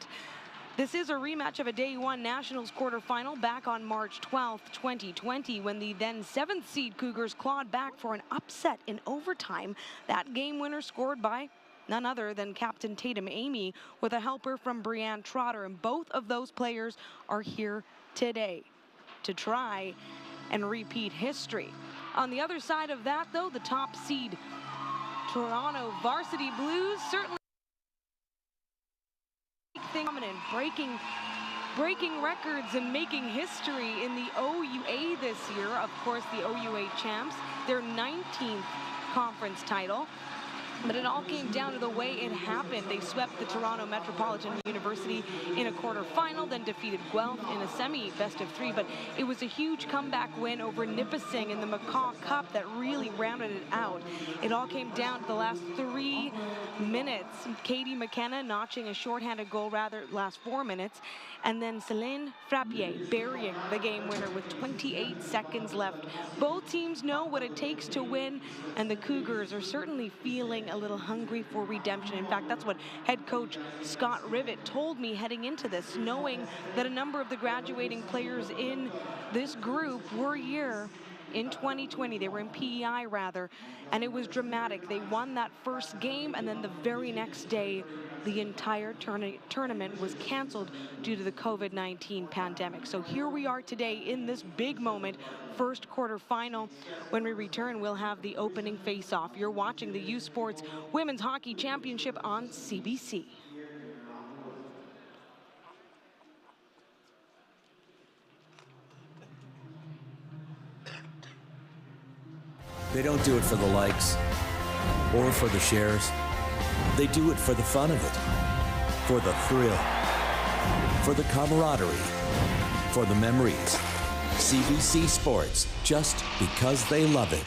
tonight. This is a rematch of a Day 1 Nationals quarterfinal back on March 12th, 2020, when the then 7th seed Cougars clawed back for an upset in overtime. That game winner scored by none other than Captain Tatum Amy with a helper from Brianne Trotter, and both of those players are here today to try and repeat history. On the other side of that, though, the top seed Toronto Varsity Blues certainly dominant, breaking records and making history in the OUA this year. Of course, the OUA champs, their 19th conference title. But it all came down to the way it happened. They swept the Toronto Metropolitan University in a quarterfinal, then defeated Guelph in a semi-best-of-3. But it was a huge comeback win over Nipissing in the McCaw Cup that really rounded it out. It all came down to the last 3 minutes. Katie McKenna notching a shorthanded goal, last 4 minutes. And then Céline Frappier burying the game winner with 28 seconds left. Both teams know what it takes to win, and the Cougars are certainly feeling a little hungry for redemption. In fact, that's what head coach Scott Rivet told me heading into this, knowing that a number of the graduating players in this group were here in 2020. They were in PEI rather, and it was dramatic. They won that first game, and then the very next day, the entire tournament was canceled due to the COVID-19 pandemic. So here we are today in this big moment, first quarterfinal. When we return, we'll have the opening face-off. You're watching the U Sports Women's Hockey Championship on CBC. They don't do it for the likes or for the shares. They do it for the fun of it, for the thrill, for the camaraderie, for the memories. CBC Sports, just because they love it.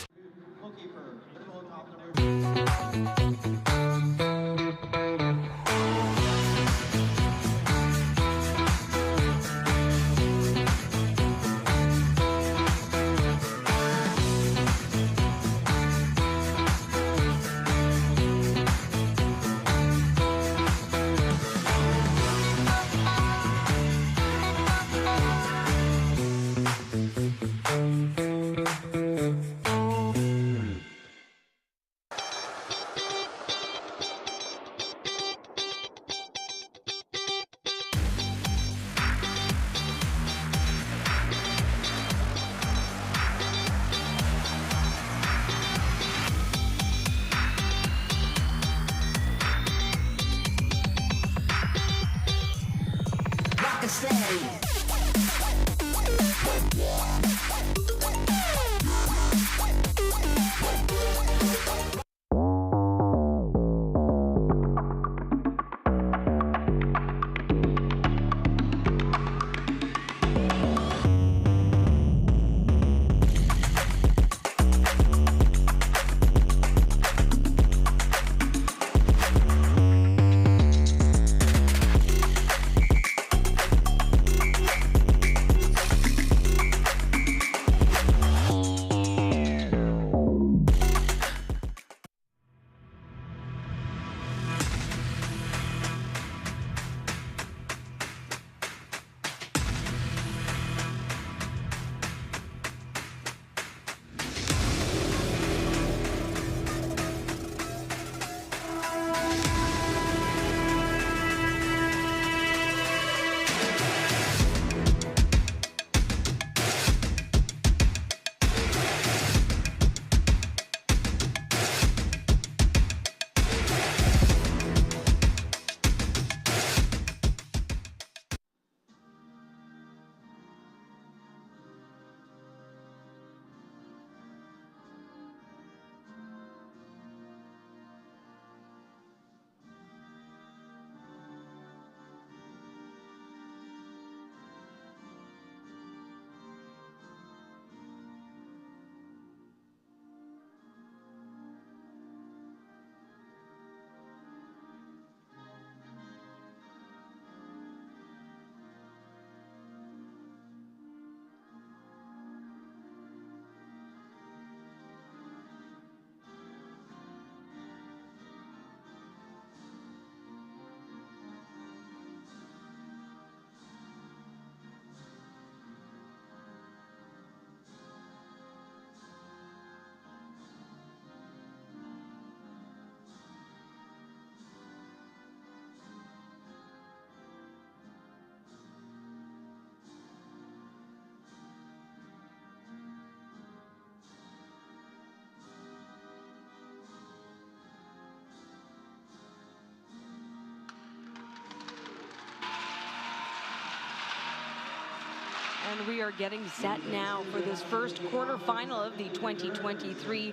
and we are getting set now for this first quarterfinal of the 2023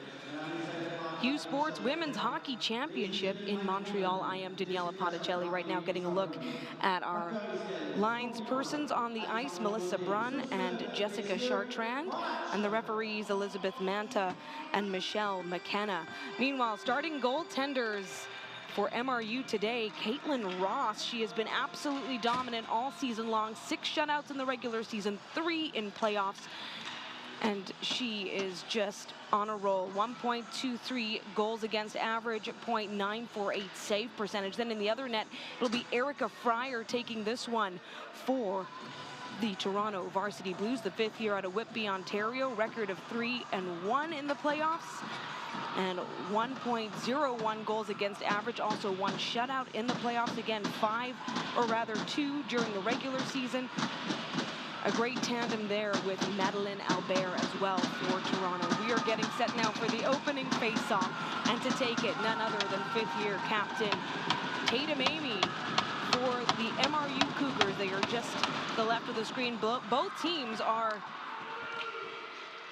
U Sports Women's Hockey Championship in Montreal. I am Daniela Ponticelli right now getting a look at our lines persons on the ice, Melissa Brunn and Jessica Chartrand, and the referees Elizabeth Manta and Michelle McKenna. Meanwhile, starting goaltenders for MRU today, Caitlin Ross. She has been absolutely dominant all season long. 6 shutouts in the regular season, 3 in playoffs. And she is just on a roll. 1.23 goals against average, .948 save percentage. Then in the other net, it'll be Erica Fryer taking this one for the Toronto Varsity Blues, the 5th year out of Whitby, Ontario. Record of 3-1 in the playoffs. And 1.01 goals against average, also 1 shutout in the playoffs. Again, 2 during the regular season. A great tandem there with Madeleine Albert as well for Toronto. We are getting set now for the opening face-off, and to take it, none other than 5th-year captain Tatum Amy for the MRU Cougars. They are just to the left of the screen. Both teams are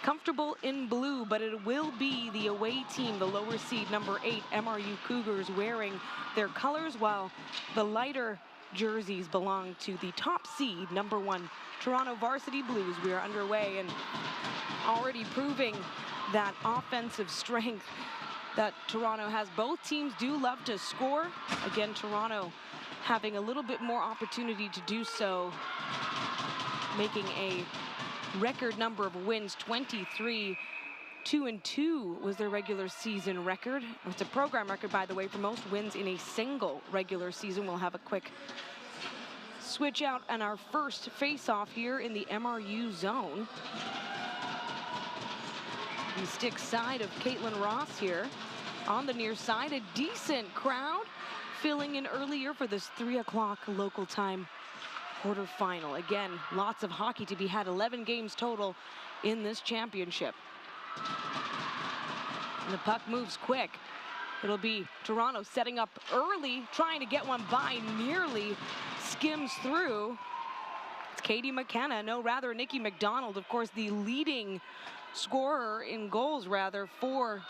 comfortable in blue, but it will be the away team, the lower seed, number 8, MRU Cougars, wearing their colors, while the lighter jerseys belong to the top seed, number 1, Toronto Varsity Blues. We are underway and already proving that offensive strength that Toronto has. Both teams do love to score. Again, Toronto having a little bit more opportunity to do so, making a record number of wins, 23. 2-2 was their regular season record. It's a program record, by the way, for most wins in a single regular season. We'll have a quick switch out and our first face-off here in the MRU zone. The stick side of Caitlin Ross here. On the near side, a decent crowd filling in earlier for this 3 o'clock local time quarterfinal. Again, lots of hockey to be had, 11 games total in this championship. And the puck moves quick. It'll be Toronto setting up early, trying to get one by, nearly skims through. It's Katie McKenna, no, rather Nikki McDonald, of course, the leading scorer in goals, rather, for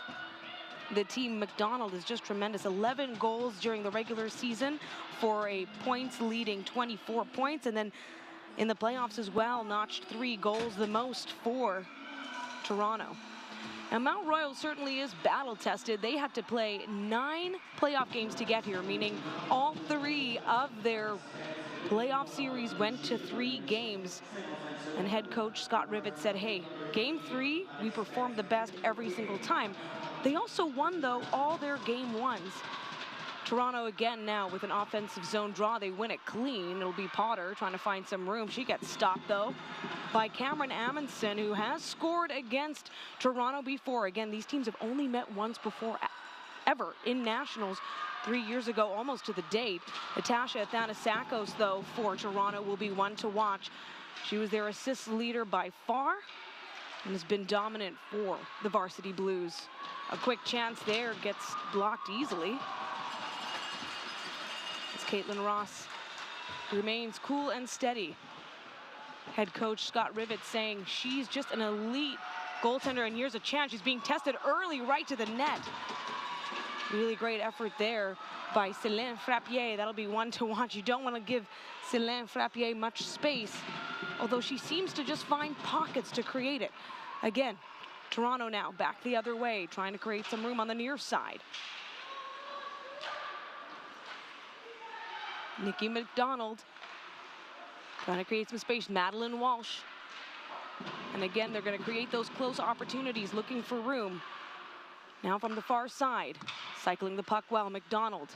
the team. McDonald is just tremendous. 11 goals during the regular season for a points leading 24 points. And then in the playoffs as well, notched 3 goals, the most for Toronto. And Mount Royal certainly is battle tested. They had to play 9 playoff games to get here, meaning all 3 of their playoff series went to 3 games. And head coach Scott Rivett said, hey, game 3, we performed the best every single time. They also won, though, all their game 1s. Toronto again now with an offensive zone draw. They win it clean. It'll be Potter trying to find some room. She gets stopped, though, by Cameron Amundsen, who has scored against Toronto before. Again, these teams have only met once before ever in nationals 3 years ago, almost to the date. Natasha Athanasakos, though, for Toronto will be one to watch. She was their assist leader by far and has been dominant for the Varsity Blues. A quick chance there gets blocked easily. As Caitlin Ross remains cool and steady. Head coach Scott Rivett saying she's just an elite goaltender, and here's a chance. She's being tested early right to the net. Really great effort there by Céline Frappier. That'll be one to watch. You don't want to give Céline Frappier much space, although she seems to just find pockets to create it. Again, Toronto now back the other way, trying to create some room on the near side. Nikki McDonald trying to create some space. Madeline Walsh. And again, they're going to create those close opportunities, looking for room. Now from the far side, cycling the puck well, McDonald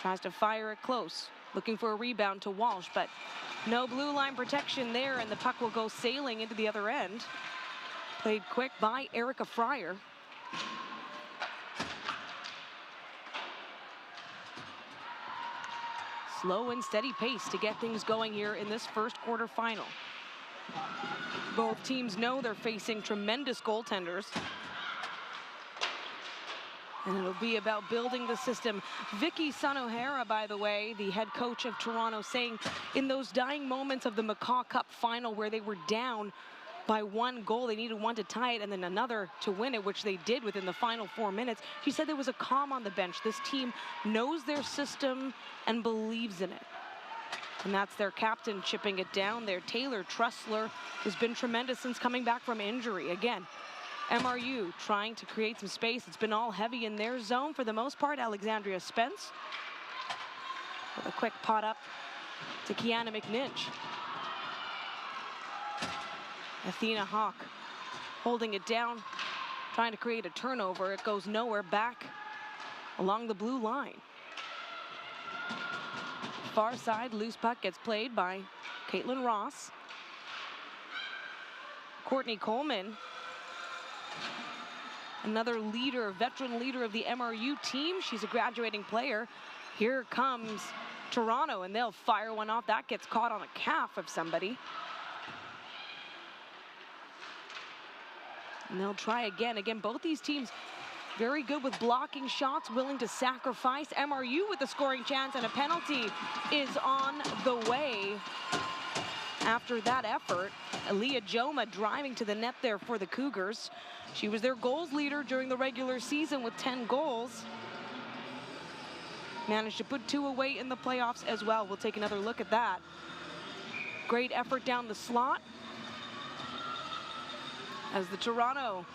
tries to fire it close, looking for a rebound to Walsh, but no blue line protection there, and the puck will go sailing into the other end. Played quick by Erica Fryer. Slow and steady pace to get things going here in this first quarterfinal. Both teams know they're facing tremendous goaltenders. And it'll be about building the system. Vicky Sun-O'Hara, by the way, the head coach of Toronto, saying in those dying moments of the McCaw Cup final where they were down by 1 goal, they needed one to tie it and then another to win it, which they did within the final 4 minutes. She said there was a calm on the bench. This team knows their system and believes in it. And that's their captain chipping it down there. Taylor Trussler has been tremendous since coming back from injury. Again, MRU trying to create some space. It's been all heavy in their zone for the most part. Alexandria Spence with a quick pot up to Kiana McNinch. Athena Hawk holding it down, trying to create a turnover. It goes nowhere, back along the blue line. Far side, loose puck gets played by Caitlin Ross. Courtney Coleman, another leader, veteran leader of the MRU team. She's a graduating player. Here comes Toronto, and they'll fire one off. That gets caught on a calf of somebody. And they'll try again. Again, both these teams very good with blocking shots, willing to sacrifice. MRU with a scoring chance, and a penalty is on the way after that effort. Aaliyah Joma driving to the net there for the Cougars. She was their goals leader during the regular season with 10 goals. Managed to put 2 away in the playoffs as well. We'll take another look at that. Great effort down the slot, as the Toronto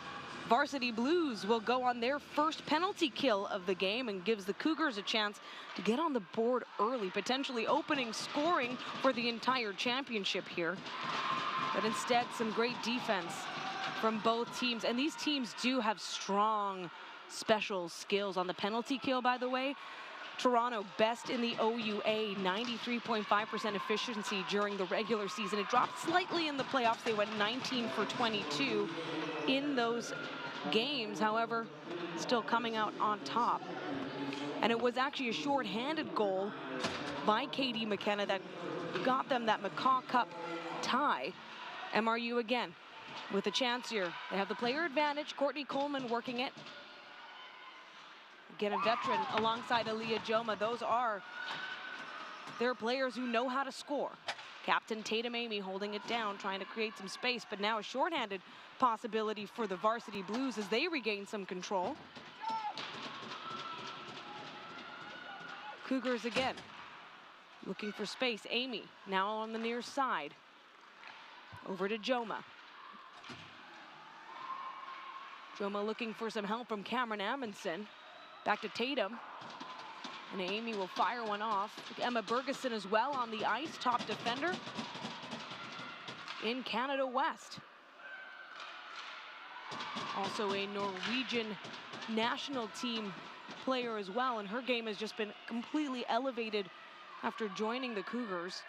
Varsity Blues will go on their first penalty kill of the game and gives the Cougars a chance to get on the board early, potentially opening scoring for the entire championship here. But instead, some great defense from both teams. And these teams do have strong special skills on the penalty kill, by the way. Toronto best in the OUA, 93.5% efficiency during the regular season. It dropped slightly in the playoffs. They went 19 for 22 in those games, however, still coming out on top. And it was actually a shorthanded goal by Katie McKenna that got them that McCaw Cup tie. MRU again with a chance here. They have the player advantage. Courtney Coleman working it. Again, a veteran alongside Aaliyah Joma. Those are their players who know how to score. Captain Tatum Amy holding it down, trying to create some space, but now a shorthanded possibility for the Varsity Blues as they regain some control. Cougars again, looking for space. Amy now on the near side. Over to Joma. Joma looking for some help from Cameron Amundsen. Back to Tatum. And Amy will fire one off. Emma Bergeson as well on the ice, top defender in Canada West. Also a Norwegian national team player as well, and her game has just been completely elevated after joining the Cougars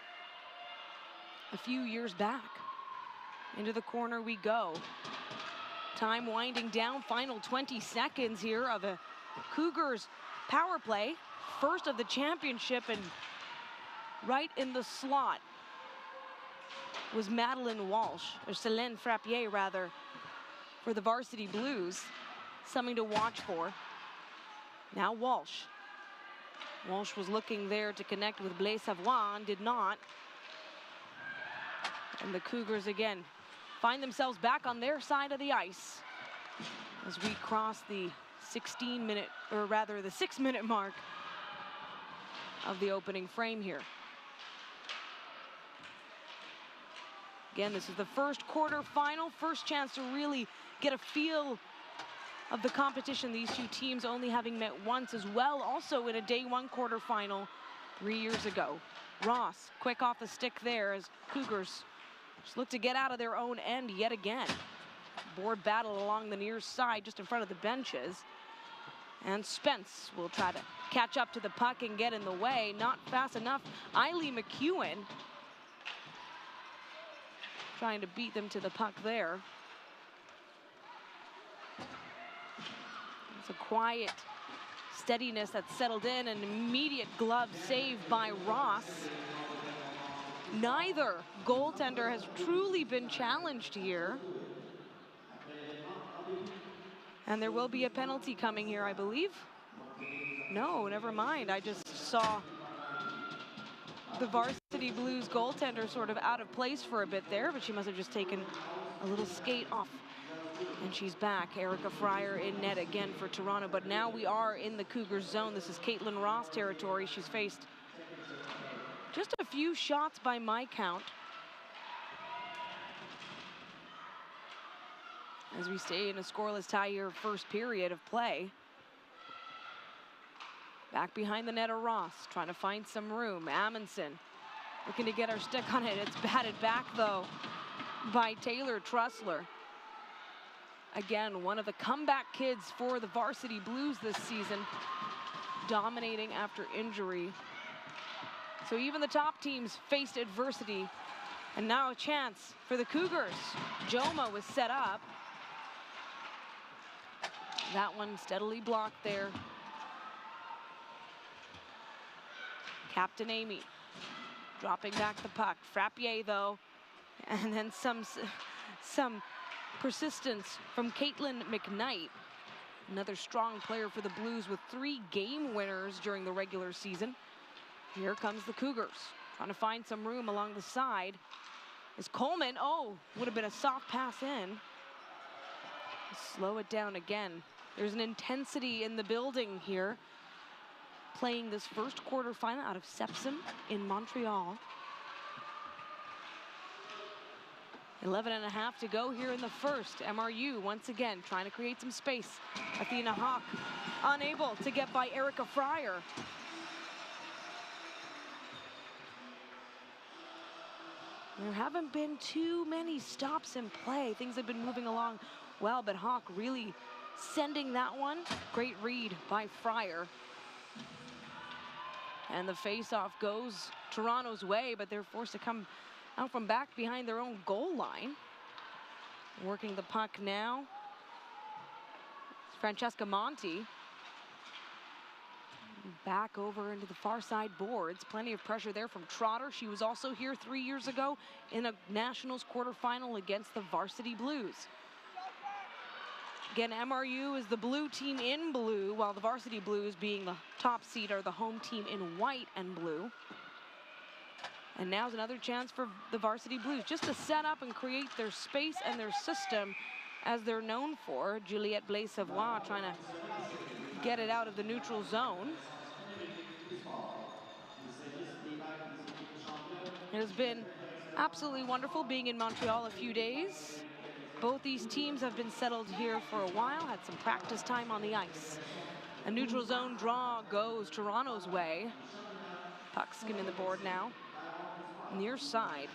a few years back. Into the corner we go. Time winding down, final 20 seconds here of a Cougars power play. First of the championship, and right in the slot was Madeline Walsh, or Selene Frappier rather, for the Varsity Blues. Something to watch for. Now Walsh. Walsh was looking there to connect with Blaise Savoie, did not. And the Cougars again find themselves back on their side of the ice as we cross the 16-minute, or rather the 6-minute mark of the opening frame here. Again, this is the first quarterfinal, first chance to really get a feel of the competition. These two teams only having met once as well, also in a day one quarterfinal 3 years ago. Ross, quick off the stick there as Cougars just look to get out of their own end yet again. Board battle along the near side, just in front of the benches. And Spence will try to catch up to the puck and get in the way. Not fast enough. Eileen McEwen trying to beat them to the puck there. It's a quiet steadiness that settled in. An immediate glove save by Ross. Neither goaltender has truly been challenged here. And there will be a penalty coming here, I believe. No, never mind. I just saw the Varsity Blues goaltender sort of out of place for a bit there, but she must have just taken a little skate off. And she's back. Erica Fryer in net again for Toronto, but now we are in the Cougars zone. This is Caitlin Ross territory. She's faced just a few shots by my count. As we stay in a scoreless tie here, first period of play. Back behind the net are Ross, trying to find some room. Amundsen looking to get her stick on it. It's batted back, though, by Taylor Trussler. Again, one of the comeback kids for the Varsity Blues this season, dominating after injury. So even the top teams faced adversity. And now a chance for the Cougars. Joma was set up. That one steadily blocked there. Captain Amy dropping back the puck. Frappier, though, and then some persistence from Caitlin McKnight, another strong player for the Blues with 3 game winners during the regular season. Here comes the Cougars, trying to find some room along the side. Is Coleman, oh, would have been a soft pass in. Slow it down again. There's an intensity in the building here. Playing this first quarterfinal out of Sepsim in Montreal. 11.5 to go here in the first. MRU once again trying to create some space. Athena Hawk unable to get by Erica Fryer. There haven't been too many stops in play. Things have been moving along well, but Hawk really sending that one. Great read by Fryer. And the face-off goes Toronto's way, but they're forced to come out from back behind their own goal line. Working the puck now. It's Francesca Monti. Back over into the far side boards. Plenty of pressure there from Trotter. She was also here 3 years ago in a Nationals quarterfinal against the Varsity Blues. Again, MRU is the blue team in blue, while the Varsity Blues, being the top seed, are the home team in white and blue. And now's another chance for the Varsity Blues just to set up and create their space and their system as they're known for. Juliette Blais-Savoie trying to get it out of the neutral zone. It has been absolutely wonderful being in Montreal a few days. Both these teams have been settled here for a while, had some practice time on the ice. A neutral zone draw goes Toronto's way. Puck skimming the board now. Near side.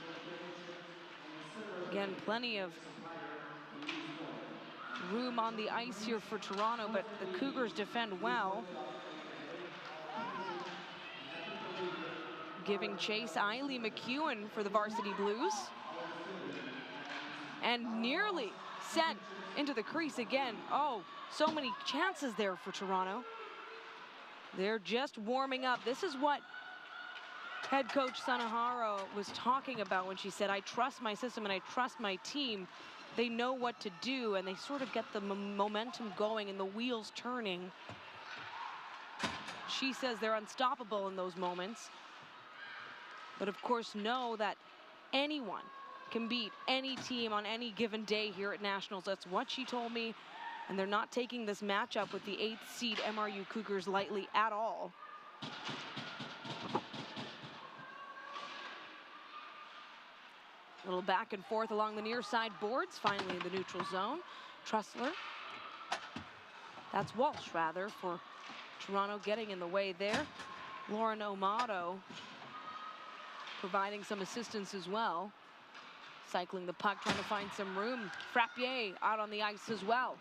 Again, plenty of room on the ice here for Toronto, but the Cougars defend well. Giving chase, Eiley McEwen for the Varsity Blues. And nearly sent into the crease again. Oh, so many chances there for Toronto. They're just warming up. This is what head coach Sanaharo was talking about when she said, I trust my system and I trust my team. They know what to do, and they sort of get the momentum going and the wheels turning. She says they're unstoppable in those moments. But of course, know that anyone can beat any team on any given day here at Nationals. That's what she told me. And they're not taking this matchup with the 8th seed MRU Cougars lightly at all. A little back and forth along the near side boards. Finally in the neutral zone. Trussler. That's Walsh, rather, for Toronto getting in the way there. Lauren Amato providing some assistance as well. Cycling the puck, trying to find some room. Frappier out on the ice as well.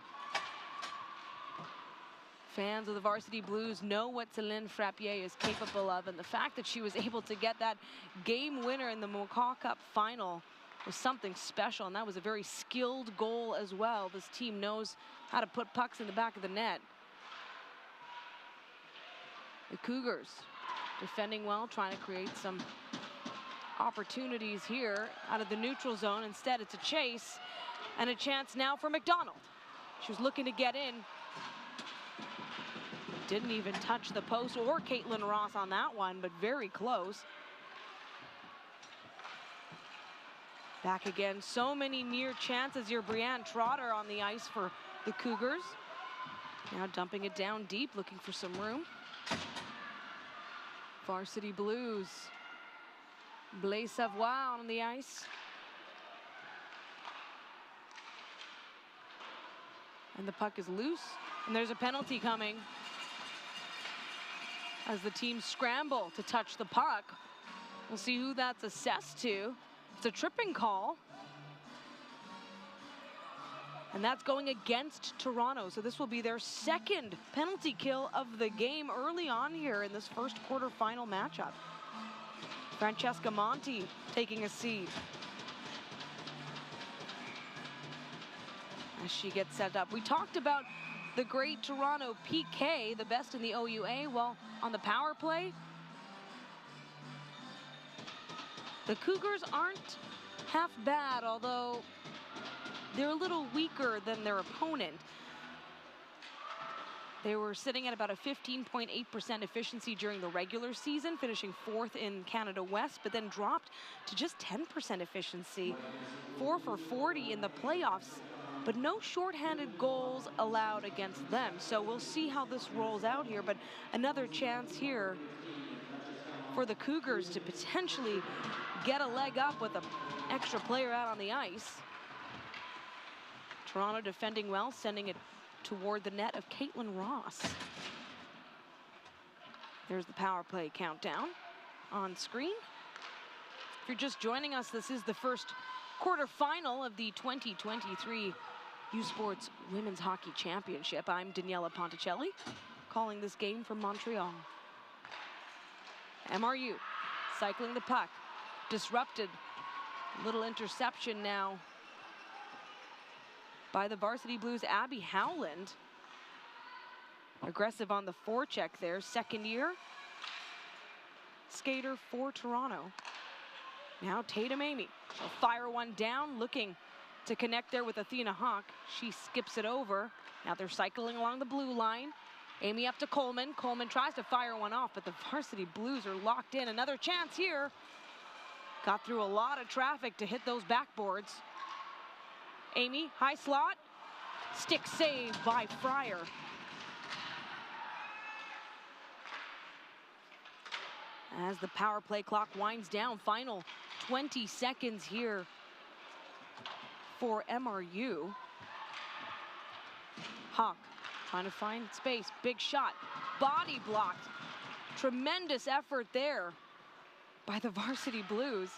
Fans of the Varsity Blues know what Céline Frappier is capable of, and the fact that she was able to get that game winner in the Moka Cup final was something special, and that was a very skilled goal as well. This team knows how to put pucks in the back of the net. The Cougars defending well, trying to create some opportunities here out of the neutral zone. Instead, it's a chase and a chance now for McDonald. She was looking to get in. Didn't even touch the post or Caitlin Ross on that one, but very close. Back again, so many near chances here. Brianne Trotter on the ice for the Cougars. Now dumping it down deep, looking for some room. Varsity Blues. Blaise Savoie on the ice. And the puck is loose, and there's a penalty coming as the teams scramble to touch the puck. We'll see who that's assessed to. It's a tripping call. And that's going against Toronto, so this will be their second penalty kill of the game early on here in this first quarterfinal matchup. Francesca Monti taking a seat as she gets set up. We talked about the great Toronto PK, the best in the OUA. Well, on the power play, the Cougars aren't half bad, although they're a little weaker than their opponent. They were sitting at about a 15.8% efficiency during the regular season, finishing 4th in Canada West, but then dropped to just 10% efficiency. 4 for 40 in the playoffs, but no shorthanded goals allowed against them. So we'll see how this rolls out here, but another chance here for the Cougars to potentially get a leg up with an extra player out on the ice. Toronto defending well, sending it toward the net of Caitlin Ross. There's the power play countdown on screen. If you're just joining us, this is the first quarterfinal of the 2023 U Sports Women's Hockey Championship. I'm Daniela Ponticelli, calling this game from Montreal. MRU cycling the puck, disrupted. Little interception now by the Varsity Blues' Abby Howland. Aggressive on the forecheck there, second year skater for Toronto. Now Tatum Amy, she'll fire one down, looking to connect there with Athena Hawk. She skips it over. Now they're cycling along the blue line. Amy up to Coleman. Coleman tries to fire one off, but the Varsity Blues are locked in. Another chance here. Got through a lot of traffic to hit those backboards. Amy, high slot, stick save by Fryer. As the power play clock winds down, final 20 seconds here for MRU. Hawk trying to find space, big shot, body blocked. Tremendous effort there by the Varsity Blues.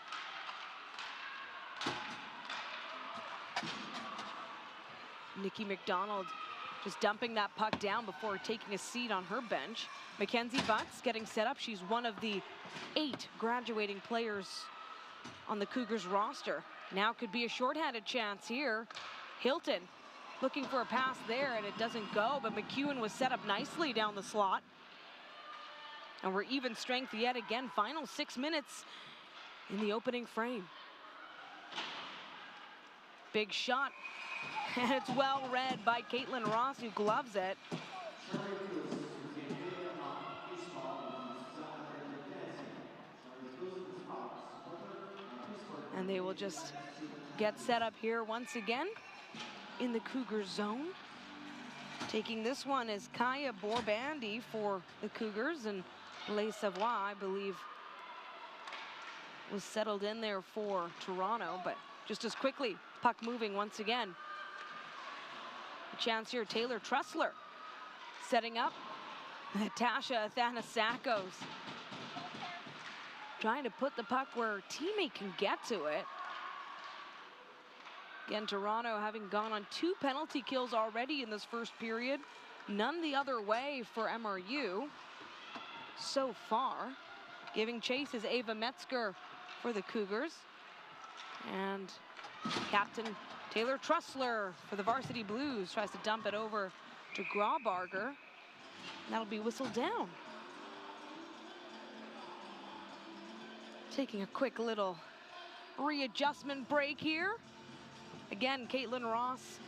Nikki McDonald just dumping that puck down before taking a seat on her bench. Mackenzie Butts getting set up. She's one of the 8 graduating players on the Cougars roster. Now could be a shorthanded chance here. Hilton looking for a pass there, and it doesn't go, but McEwen was set up nicely down the slot. And we're even strength yet again. Final 6 minutes in the opening frame. Big shot. And it's well read by Caitlin Ross, who gloves it. And they will just get set up here once again in the Cougar zone. Taking this one is Kaya Borbandi for the Cougars, and Blaise Savoie, I believe, was settled in there for Toronto, but just as quickly, puck moving once again. A chance here, Taylor Trussler setting up. Natasha Athanasakos trying to put the puck where her teammate can get to it. Again, Toronto having gone on 2 penalty kills already in this first period. None the other way for MRU so far. Giving chase is Ava Metzger for the Cougars. And captain Taylor Trussler for the Varsity Blues tries to dump it over to Graubarger. That'll be whistled down. Taking a quick little readjustment break here. Again, Caitlin Ross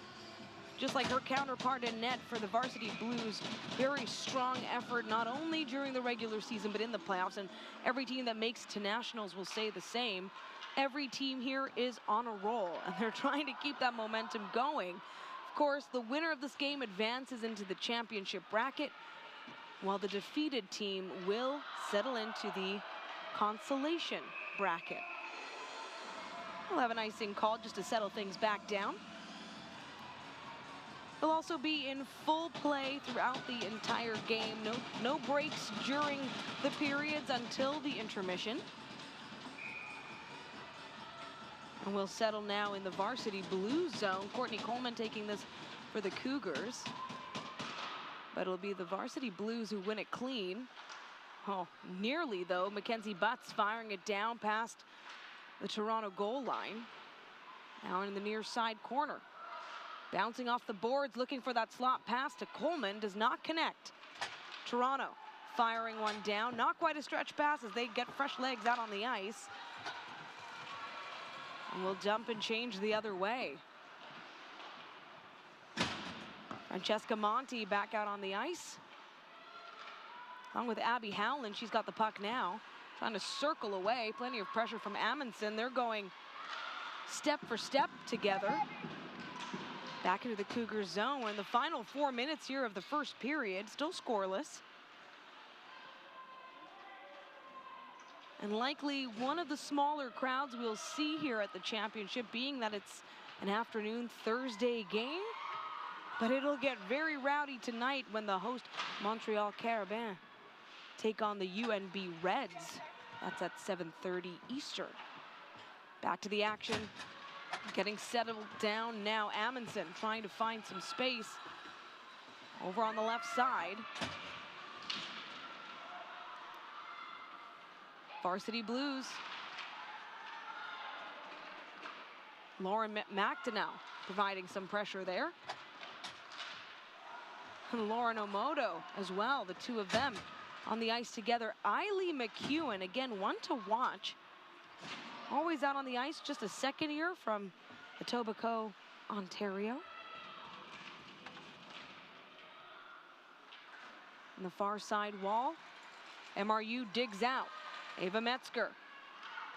just like her counterpart in net for the Varsity Blues. Very strong effort, not only during the regular season, but in the playoffs. And every team that makes it to nationals will say the same. Every team here is on a roll, and they're trying to keep that momentum going. Of course, the winner of this game advances into the championship bracket, while the defeated team will settle into the consolation bracket. We'll have an icing called just to settle things back down. They'll also be in full play throughout the entire game. No breaks during the periods until the intermission. And we'll settle now in the Varsity Blues zone. Courtney Coleman taking this for the Cougars. But it'll be the Varsity Blues who win it clean. Oh, nearly though. Mackenzie Butts firing it down past the Toronto goal line. Now in the near side corner. Bouncing off the boards, looking for that slot pass to Coleman. Does not connect. Toronto firing one down. Not quite a stretch pass as they get fresh legs out on the ice. And we'll jump and change the other way. Francesca Monti back out on the ice. Along with Abby Howland, she's got the puck now. Trying to circle away. Plenty of pressure from Amundsen. They're going step for step together. Back into the Cougars zone. We're in the final 4 minutes here of the first period. Still scoreless. And likely one of the smaller crowds we'll see here at the championship, being that it's an afternoon Thursday game. But it'll get very rowdy tonight when the host Montreal Carabins take on the UNB Reds. That's at 7:30 Eastern. Back to the action. Getting settled down now. Amundsen trying to find some space over on the left side. Varsity Blues. Lauren McDonnell providing some pressure there. And Lauren Omoto as well, the two of them on the ice together. Eiley McEwen, again, one to watch. Always out on the ice, just a second year from Etobicoke, Ontario. On the far side wall, MRU digs out. Ava Metzger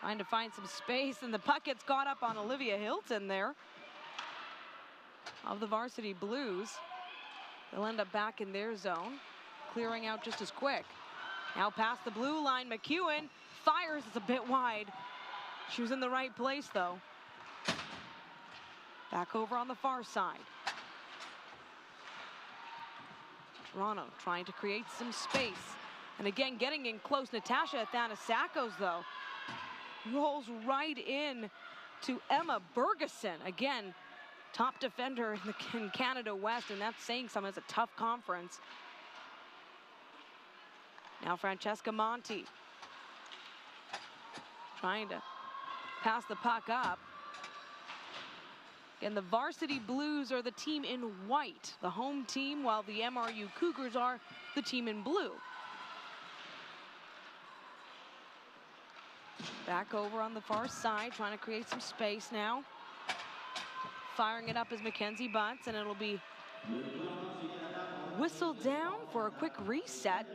trying to find some space, and the puck gets caught up on Olivia Hilton there of the Varsity Blues. They'll end up back in their zone, clearing out just as quick. Now past the blue line, McEwen fires, it's a bit wide. She was in the right place though. Back over on the far side. Toronto trying to create some space. And again, getting in close. Natasha Athanasakos, though, rolls right in to Emma Bergeson. Again, top defender in Canada West, and that's saying something. It's a tough conference. Now Francesca Monti trying to pass the puck up. And the Varsity Blues are the team in white, the home team, while the MRU Cougars are the team in blue. Back over on the far side, trying to create some space now. Firing it up is Mackenzie Butts, and it'll be whistled down for a quick reset.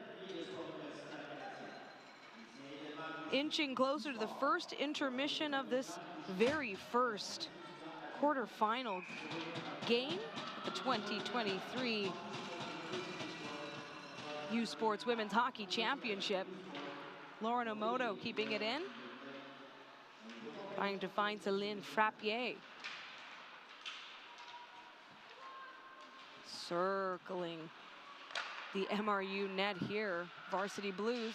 Inching closer to the first intermission of this very first quarterfinal game, the 2023 U Sports Women's Hockey Championship. Lauren Omoto keeping it in. Trying to find Céline Frappier. Circling the MRU net here. Varsity Blues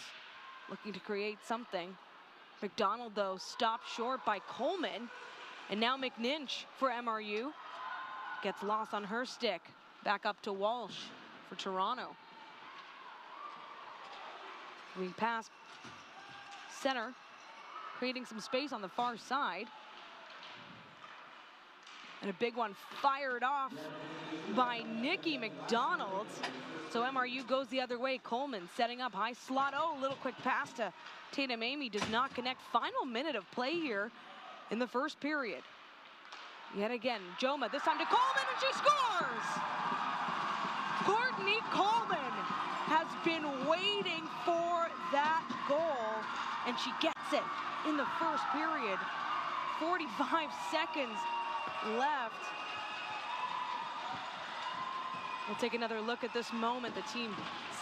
looking to create something. McDonald, though, stopped short by Coleman. And now McNinch for MRU. Gets lost on her stick. Back up to Walsh for Toronto. Moving past center, creating some space on the far side. And a big one fired off by Nikki McDonald. So MRU goes the other way. Coleman setting up high slot. Oh, a little quick pass to Tatum Amy. Does not connect. Final minute of play here in the first period. Yet again, Joma, this time to Coleman, and she scores! Courtney Coleman has been waiting for that goal, and she gets it in the first period. 45 seconds left. We'll take another look at this moment. The team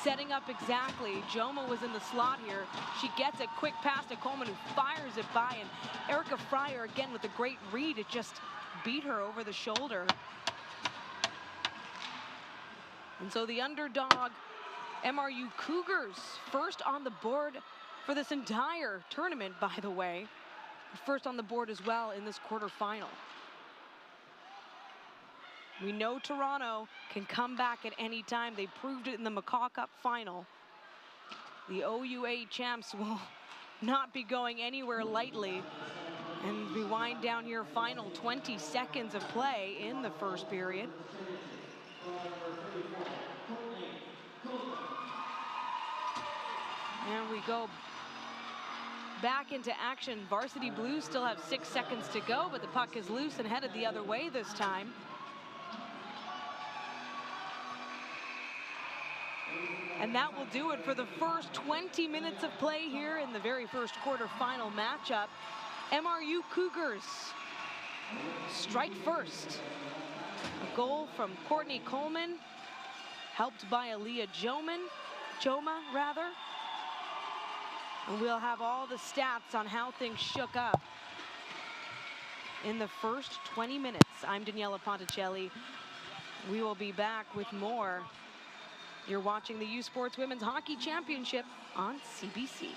setting up exactly. Joma was in the slot here. She gets a quick pass to Coleman, who fires it by, and Erica Fryer again with a great read. It just beat her over the shoulder. And so the underdog MRU Cougars first on the board for this entire tournament, by the way. First on the board as well in this quarterfinal. We know Toronto can come back at any time. They proved it in the McCaw Cup final. The OUA champs will not be going anywhere lightly. And we wind down here, final 20 seconds of play in the first period. And we go back into action. Varsity Blues still have 6 seconds to go, but the puck is loose and headed the other way this time. And that will do it for the first 20 minutes of play here in the very first quarterfinal matchup. MRU Cougars strike first. A goal from Courtney Coleman, helped by Aaliyah Joma rather. And we'll have all the stats on how things shook up in the first 20 minutes. I'm Daniela Ponticelli. We will be back with more. You're watching the U Sports Women's Hockey Championship on CBC.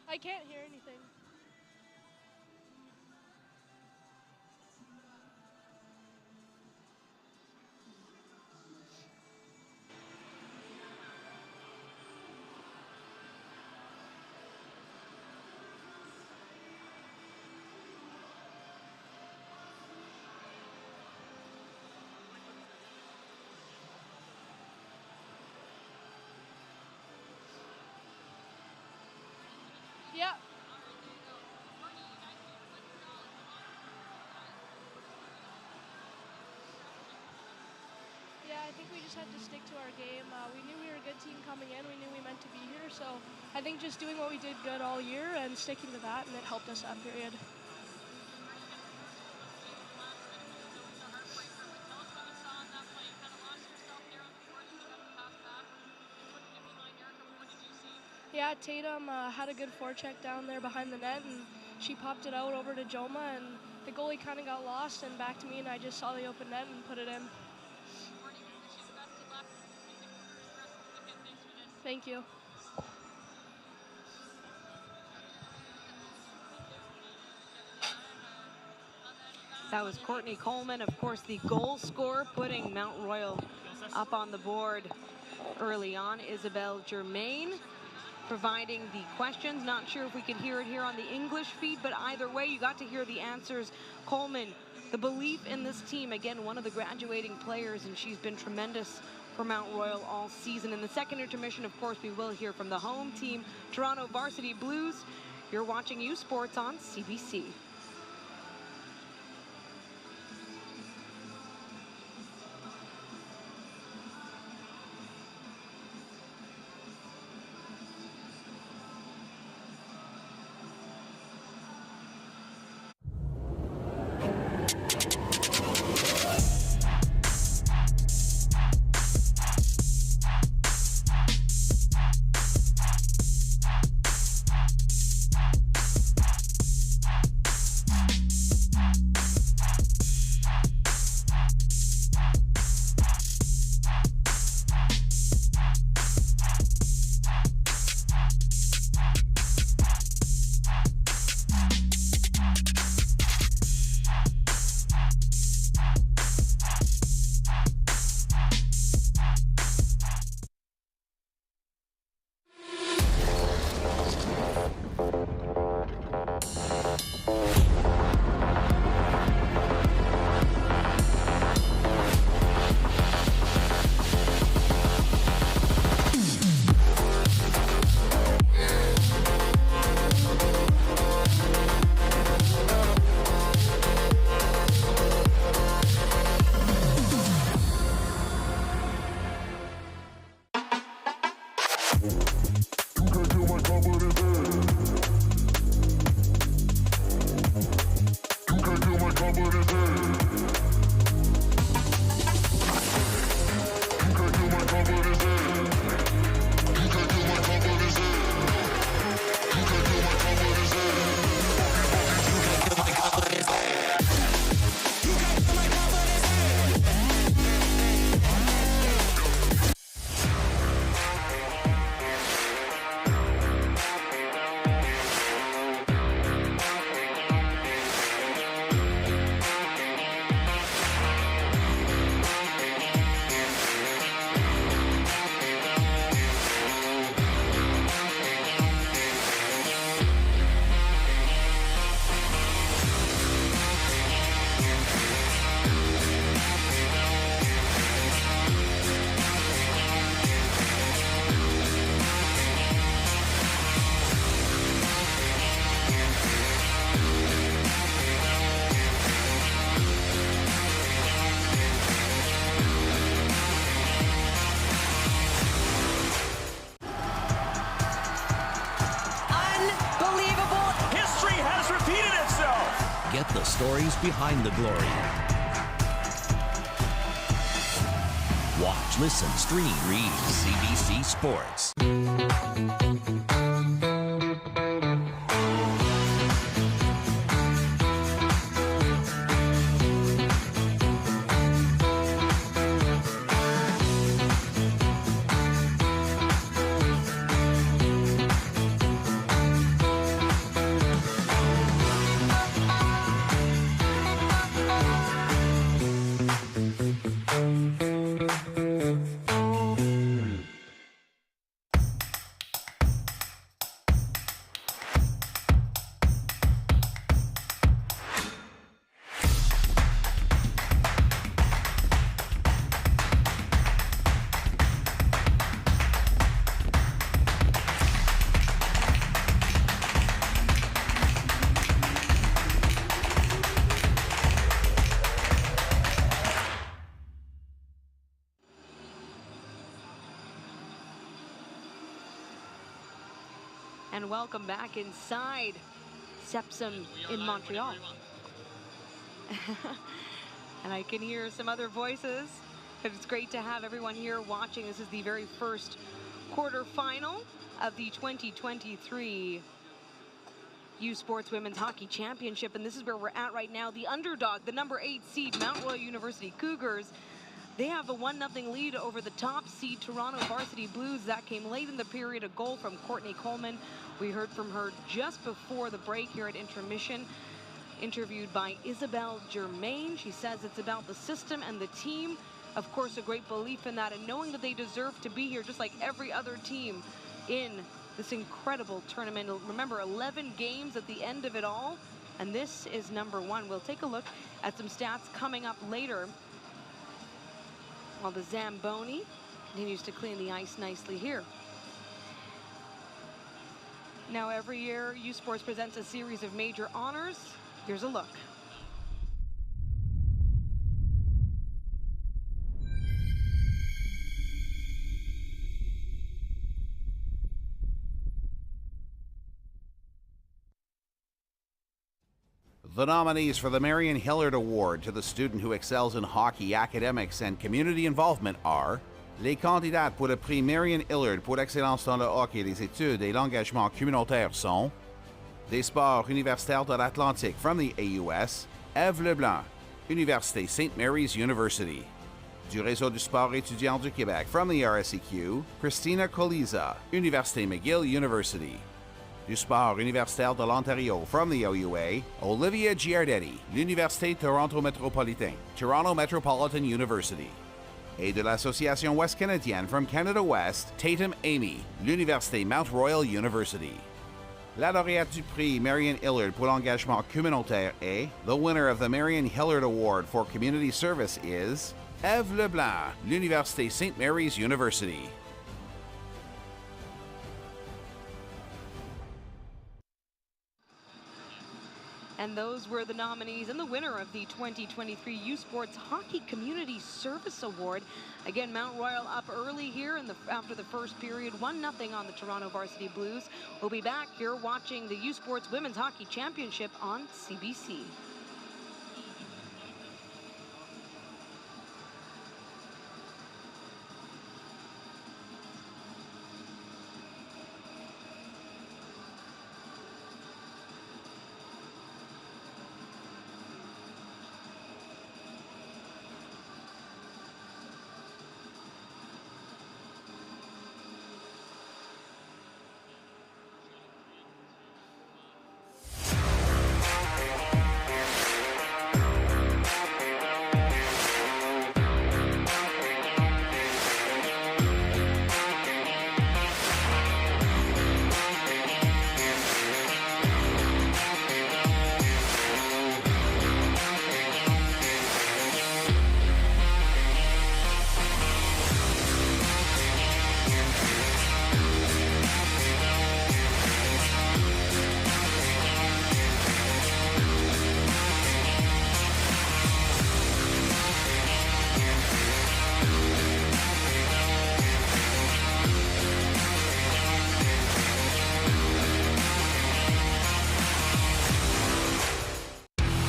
I can't hear anything. Yep. Yeah, I think we just had to stick to our game. We knew we were a good team coming in. We knew we meant to be here. So I think just doing what we did good all year and sticking to that, and it helped us that period. Yeah, Tatum had a good forecheck down there behind the net, and she popped it out over to Joma, and the goalie kind of got lost and back to me, and I just saw the open net and put it in. Thank you. That was Courtney Coleman, of course, the goal scorer, putting Mount Royal up on the board early on. Isabelle Germain providing the questions. Not sure if we could hear it here on the English feed, but either way, you got to hear the answers. Coleman, the belief in this team, again, one of the graduating players, and she's been tremendous for Mount Royal all season. In the second intermission, of course, we will hear from the home team, Toronto Varsity Blues. You're watching U Sports on CBC. Get the stories behind the glory. Watch, listen, stream, read CBC Sports. And welcome back inside Sepsum in Montreal. And I can hear some other voices, but it's great to have everyone here watching. This is the very first quarterfinal of the 2023 U Sports Women's Hockey Championship, and this is where we're at right now. The underdog, the number 8 seed, Mount Royal University Cougars, they have a 1-0 lead over the top seed Toronto Varsity Blues. That came late in the period, a goal from Courtney Coleman. We heard from her just before the break here at intermission, interviewed by Isabelle Germain. She says it's about the system and the team. Of course, a great belief in that and knowing that they deserve to be here just like every other team in this incredible tournament. Remember, 11 games at the end of it all, and this is number 1. We'll take a look at some stats coming up later, while the Zamboni continues to clean the ice nicely here. Now, every year, U Sports presents a series of major honors. Here's a look. The nominees for the Marion Hillard Award to the student who excels in hockey, academics, and community involvement are les candidates pour le prix Marion Hillard pour l'excellence dans le hockey, les études et l'engagement communautaire sont des sports universitaires de l'Atlantique from the AUS, Ève Leblanc, Université St. Mary's University. Du réseau du sport étudiant du Québec from the RSEQ, Christina Coliza, Université McGill University. Du sport universitaire de l'Ontario from the OUA, Olivia Giardetti, l'Université Toronto Métropolitain, Toronto Metropolitan University. Et de l'Association Ouest Canadienne from Canada West, Tatum Amy, l'Université Mount Royal University. La lauréate du prix Marion Hillard pour l'engagement communautaire est, the winner of the Marion Hillard Award for Community Service is, Ève Leblanc, l'Université St. Mary's University. And those were the nominees and the winner of the 2023 U Sports Hockey Community Service Award. Again, Mount Royal up early here after the first period, 1-0 on the Toronto Varsity Blues. We'll be back here watching the U Sports Women's Hockey Championship on CBC.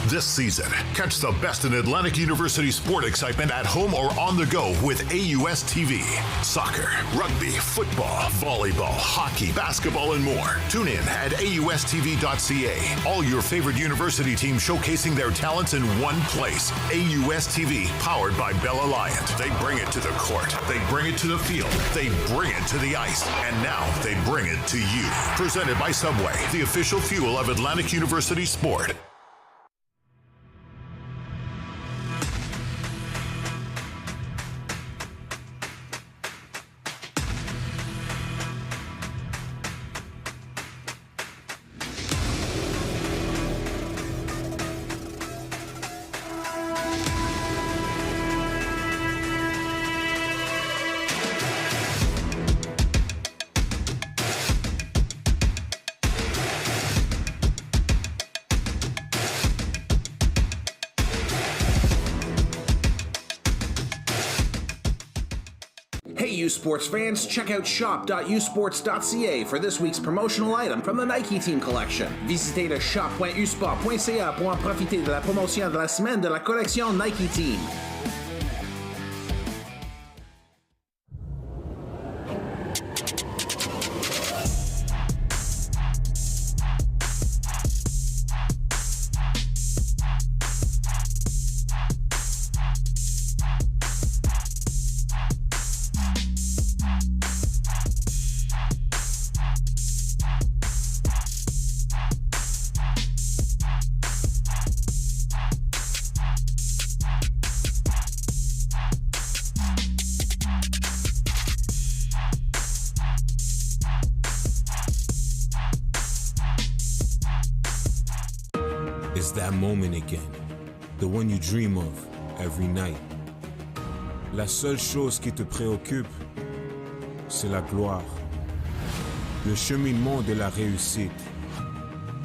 This season, catch the best in Atlantic University sport excitement at home or on the go with AUS TV. Soccer, rugby, football, volleyball, hockey, basketball, and more. Tune in at AUSTV.ca. All your favorite university teams showcasing their talents in one place. AUS TV, powered by Bell Alliant. They bring it to the court. They bring it to the field. They bring it to the ice. And now they bring it to you. Presented by Subway, the official fuel of Atlantic University sport. Hey U Sports fans, check out shop.usports.ca for this week's promotional item from the Nike Team Collection. Visitez le shop.usport.ca pour en profiter de la promotion de la semaine de la collection Nike Team. It's that moment again, the one you dream of every night. La seule chose qui te préoccupe, c'est la gloire. Le cheminement de la réussite,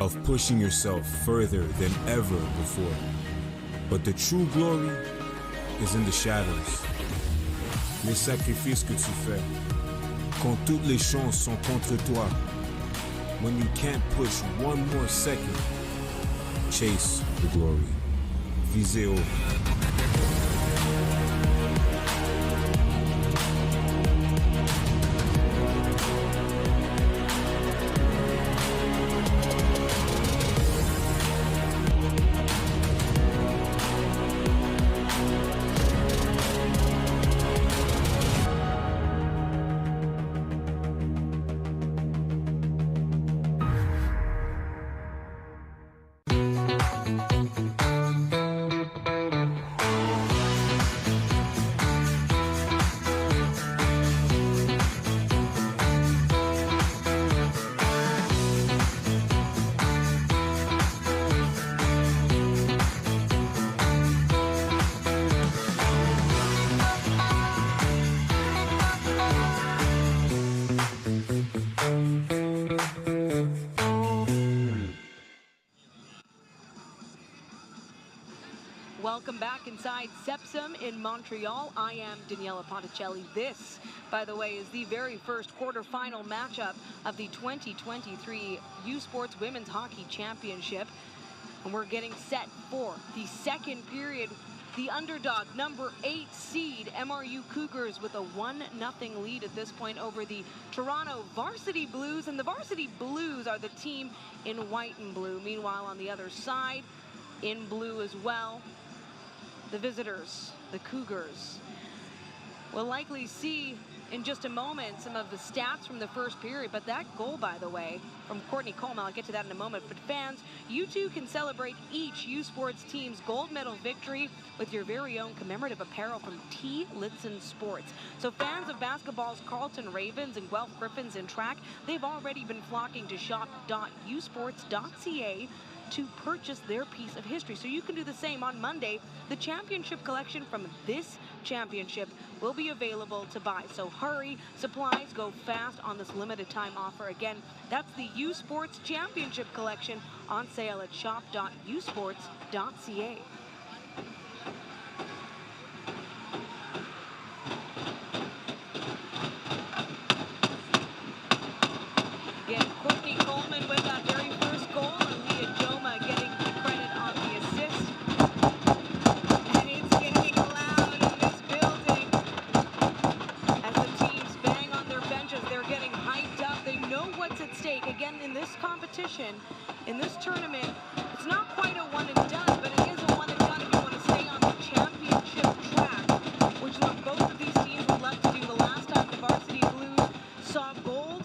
of pushing yourself further than ever before. But the true glory is in the shadows. Les sacrifices que tu fais, quand toutes les chances sont contre toi. When you can't push one more second, chase the glory. Visez haut. Welcome back inside Sepsum in Montreal. I am Daniela Ponticelli. This, by the way, is the very first quarterfinal matchup of the 2023 U Sports Women's Hockey Championship. And we're getting set for the second period. The underdog, number 8 seed, MRU Cougars, with a 1-0 lead at this point over the Toronto Varsity Blues. And the Varsity Blues are the team in white and blue. Meanwhile, on the other side, in blue as well, the visitors, the Cougars. We'll likely see in just a moment some of the stats from the first period, but that goal, by the way, from Courtney Coleman, I'll get to that in a moment. But fans, you too can celebrate each U Sports team's gold medal victory with your very own commemorative apparel from T. Litson Sports. So fans of basketball's Carleton Ravens and Guelph Griffins in track, they've already been flocking to shop.usports.ca to purchase their piece of history. So you can do the same on Monday. The championship collection from this championship will be available to buy. So hurry, supplies go fast on this limited time offer. Again, that's the U Sports Championship collection on sale at shop.usports.ca. Again, Courtney Coleman with that very first goal. In this tournament, it's not quite a one and done, but it is a one and done if you want to stay on the championship track, which look, both of these teams would love to do. The last time the Varsity Blues saw gold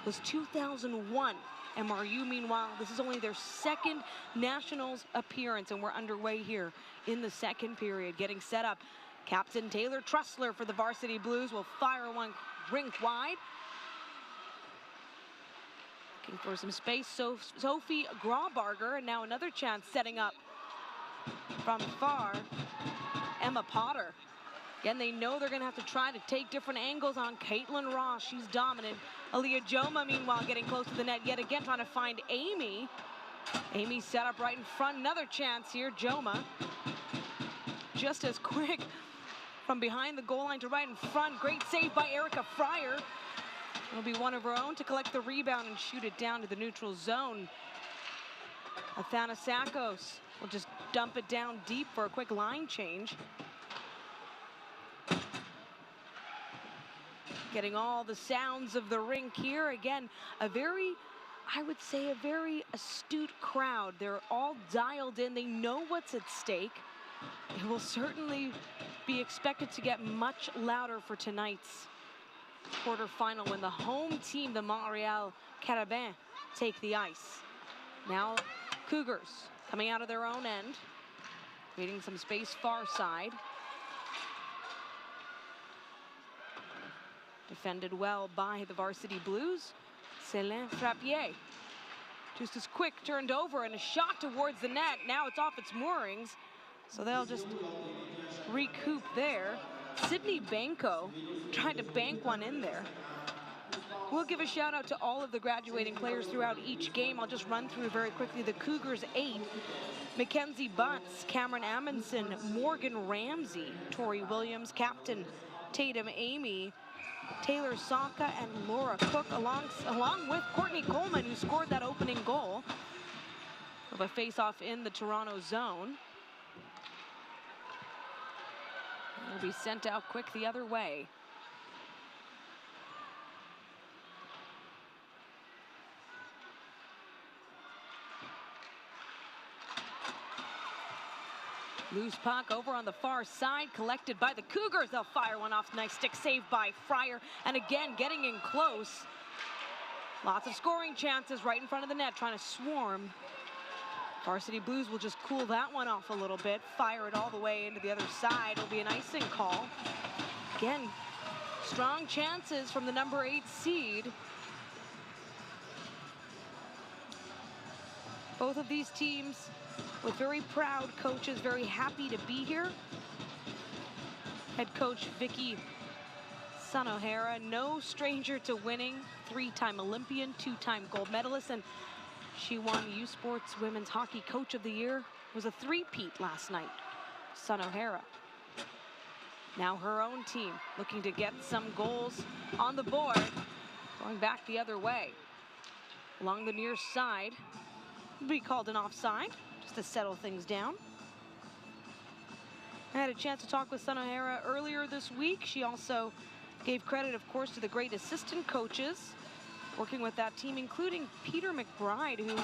was 2001. MRU, meanwhile, this is only their second Nationals appearance, and we're underway here in the second period, getting set up. Captain Taylor Trussler for the Varsity Blues will fire one rink wide. Looking for some space, so Sophie Graubarger, and now another chance setting up from far. Emma Potter. Again, they know they're going to have to try to take different angles on Caitlin Ross. She's dominant. Aaliyah Joma, meanwhile, getting close to the net yet again, trying to find Amy. Amy set up right in front. Another chance here. Joma just as quick from behind the goal line to right in front. Great save by Erica Fryer. It'll be one of her own to collect the rebound and shoot it down to the neutral zone. Athanasakos will just dump it down deep for a quick line change. Getting all the sounds of the rink here. Again, I would say a very astute crowd. They're all dialed in. They know what's at stake. It will certainly be expected to get much louder for tonight's quarterfinal when the home team, the Montreal Carabins, take the ice. Now Cougars coming out of their own end, creating some space far side. Defended well by the Varsity Blues. Céline Frappier just as quick, turned over, and a shot towards the net. Now it's off its moorings, so they'll just recoup there. Sydney Banco tried to bank one in there. We'll give a shout out to all of the graduating players throughout each game. I'll just run through very quickly. The Cougars 8, Mackenzie Butts, Cameron Amundsen, Morgan Ramsey, Tori Williams, Captain Tatum Amy, Taylor Saka, and Laura Cook, along with Courtney Coleman, who scored that opening goal of a face-off in the Toronto zone. Will be sent out quick the other way. Loose puck over on the far side, collected by the Cougars. They'll fire one off. Nice stick save by Fryer, and again getting in close. Lots of scoring chances right in front of the net, trying to swarm. Varsity Blues will just cool that one off a little bit, fire it all the way into the other side. It'll be an icing call. Again, strong chances from the number 8 seed. Both of these teams with very proud coaches, very happy to be here. Head coach Vicky Son O'Hara, no stranger to winning, 3-time Olympian, 2-time gold medalist, and she won U Sports Women's Hockey Coach of the Year. It was a three-peat last night Sun O'Hara. Now her own team looking to get some goals on the board. Going back the other way. Along the near side. Be called an offside just to settle things down. I had a chance to talk with Sun O'Hara earlier this week. She also gave credit, of course, to the great assistant coaches working with that team, including Peter McBride, who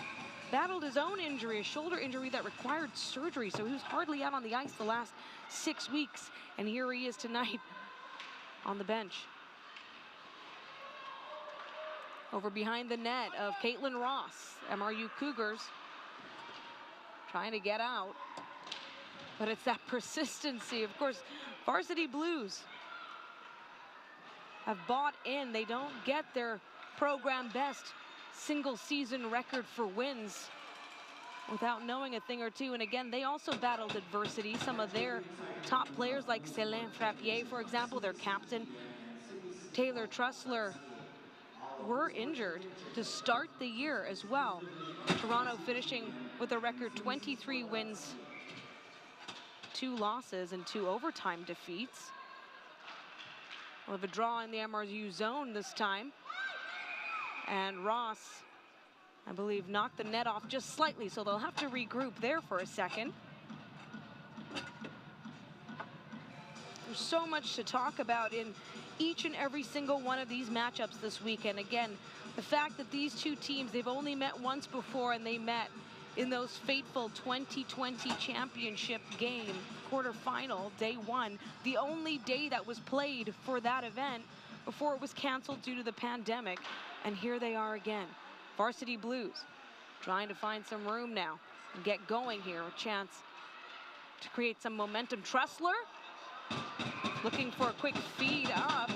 battled his own injury, a shoulder injury that required surgery. So he was hardly out on the ice the last 6 weeks. And here he is tonight on the bench. Over behind the net of Caitlin Ross, MRU Cougars trying to get out. But it's that persistency. Of course, Varsity Blues have bought in. They don't get their program best single season record for wins without knowing a thing or two. And again, they also battled adversity. Some of their top players like Céline Frappier, for example, their captain, Taylor Trussler, were injured to start the year as well. Toronto finishing with a record 23 wins, 2 losses, and 2 overtime defeats. We'll have a draw in the MRU zone this time. And Ross, I believe, knocked the net off just slightly, so they'll have to regroup there for a second. There's so much to talk about in each and every single one of these matchups this weekend. Again, the fact that these two teams, they've only met once before, and they met in those fateful 2020 championship game, quarterfinal, day 1, the only day that was played for that event before it was canceled due to the pandemic. And here they are again. Varsity Blues trying to find some room now and get going here. A chance to create some momentum. Trussler looking for a quick feed up.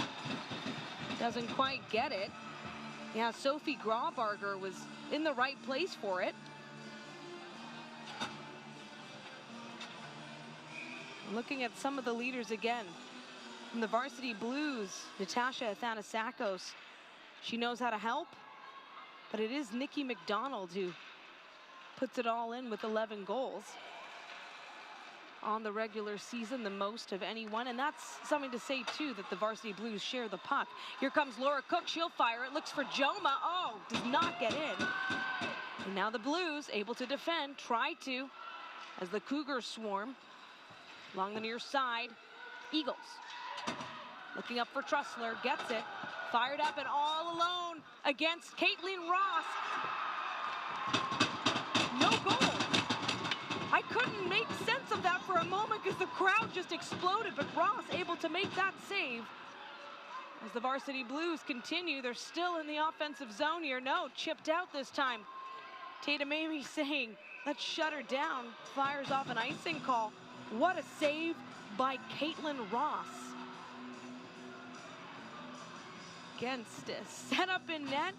Doesn't quite get it. Yeah, Sophie Graubarger was in the right place for it. Looking at some of the leaders again. From the Varsity Blues, Natasha Athanasakos. She knows how to help, but it is Nikki McDonald who puts it all in with 11 goals on the regular season, the most of anyone. And that's something to say too, that the Varsity Blues share the puck. Here comes Laura Cook, she'll fire it, looks for Joma, oh, does not get in. And now the Blues able to defend, try to, as the Cougars swarm along the near side. Eagles looking up for Trussler, gets it, fired up and all alone against Caitlin Ross. No goal. I couldn't make sense of that for a moment because the crowd just exploded, but Ross able to make that save. As the Varsity Blues continue, they're still in the offensive zone here. No, chipped out this time. Tatum Amy saying, let's shut her down. Fires off an icing call. What a save by Caitlin Ross. Again, set up in net,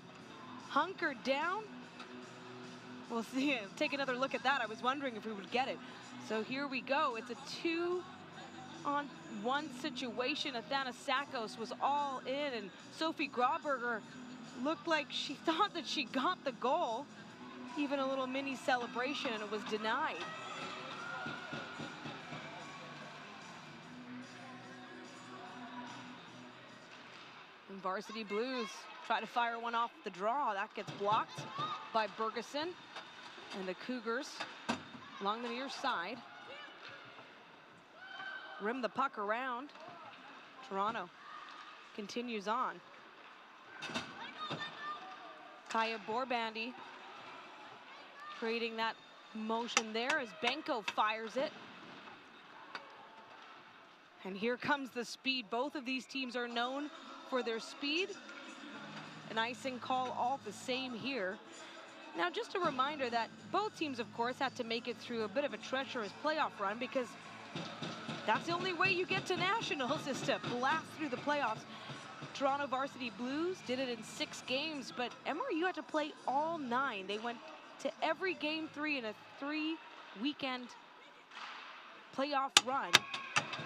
hunkered down. We'll see, take another look at that. I was wondering if we would get it. So here we go. It's a 2-on-1 situation. Athanasakos was all in, and Sophie Graubarger looked like she thought that she got the goal. Even a little mini celebration, and it was denied. And Varsity Blues try to fire one off the draw. That gets blocked by Bergeson. And the Cougars along the near side rim the puck around. Toronto continues on. Kaya Borbandy creating that motion there as Benko fires it. And here comes the speed. Both of these teams are known for their speed. An icing call all the same here. Now, just a reminder that both teams, of course, had to make it through a bit of a treacherous playoff run, because that's the only way you get to nationals, is to blast through the playoffs. Toronto Varsity Blues did it in 6 games, but MRU had to play all 9. They went to every game 3 in a 3-weekend playoff run.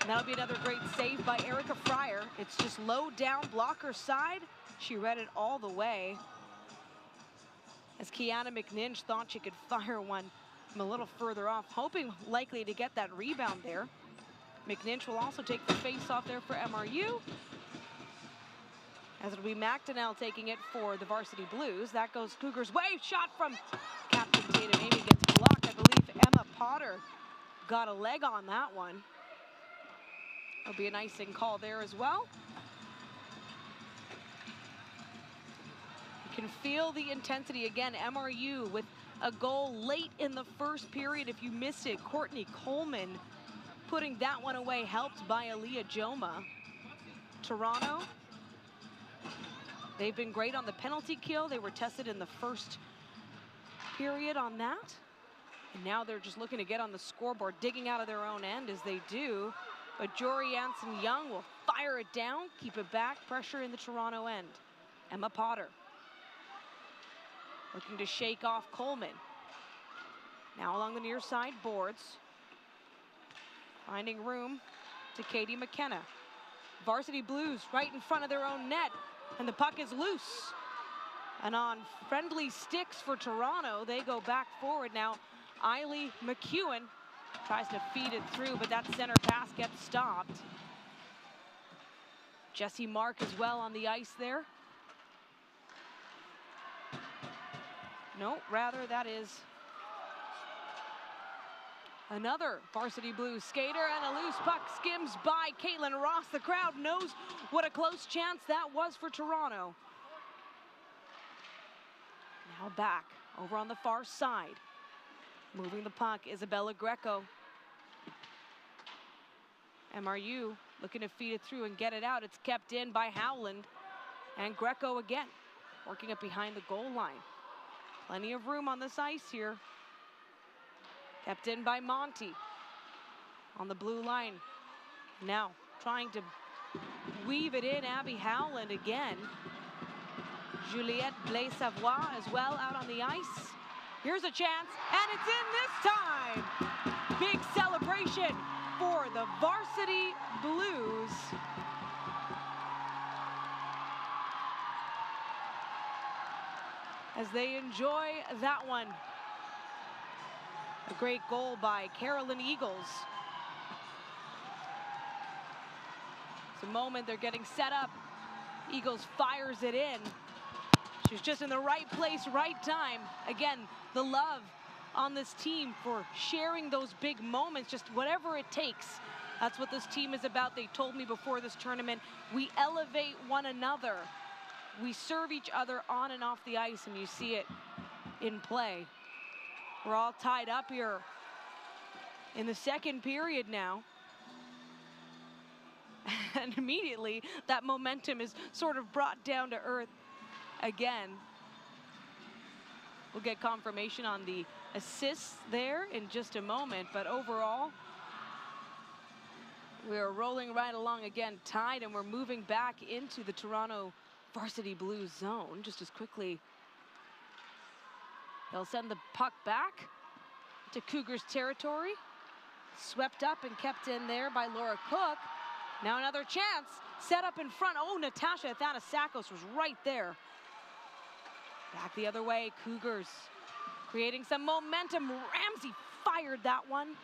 And that'll be another great save by Erica Fryer. It's just low down, blocker side. She read it all the way. As Kiana McNinch thought she could fire one from a little further off, hoping likely to get that rebound there. McNinch will also take the face off there for MRU. As it'll be McDonnell taking it for the Varsity Blues. That goes Cougars' way. Shot from Captain Tatum. Amy gets blocked. I believe Emma Potter got a leg on that one. There'll be an icing call there as well. You can feel the intensity again. MRU with a goal late in the first period. If you missed it, Courtney Coleman putting that one away, helped by Aaliyah Joma. Toronto, they've been great on the penalty kill. They were tested in the first period on that. And now they're just looking to get on the scoreboard, digging out of their own end as they do. But Jory Anson-Young will fire it down, keep it back, pressure in the Toronto end. Emma Potter looking to shake off Coleman. Now along the near side boards. Finding room to Katie McKenna. Varsity Blues right in front of their own net. And the puck is loose. And on friendly sticks for Toronto, they go back forward. Now, Eiley McEwen tries to feed it through, but that center pass gets stopped. Jessie Mark as well on the ice there. No, rather that is another Varsity Blues skater, and a loose puck skims by Caitlin Ross. The crowd knows what a close chance that was for Toronto. Now back over on the far side. Moving the puck, Isabella Greco. MRU looking to feed it through and get it out. It's kept in by Howland. And Greco again, working up behind the goal line. Plenty of room on this ice here. Kept in by Monty on the blue line. Now trying to weave it in, Abby Howland again. Juliette Blais-Savoie as well out on the ice. Here's a chance, and it's in this time. Big celebration for the Varsity Blues. As they enjoy that one. A great goal by Carolyn Eagles. It's a moment they're getting set up. Eagles fires it in. She's just in the right place, right time. Again, the love on this team for sharing those big moments, just whatever it takes. That's what this team is about. They told me before this tournament, we elevate one another. We serve each other on and off the ice, and you see it in play. We're all tied up here in the second period now. And immediately, that momentum is sort of brought down to earth again. We'll get confirmation on the assists there in just a moment, but overall, we're rolling right along again, tied, and we're moving back into the Toronto Varsity Blues zone just as quickly. They'll send the puck back to Cougars territory. Swept up and kept in there by Laura Cook. Now another chance, set up in front. Oh, Natasha Athanasakos was right there. Back the other way, Cougars creating some momentum. Ramsey fired that one.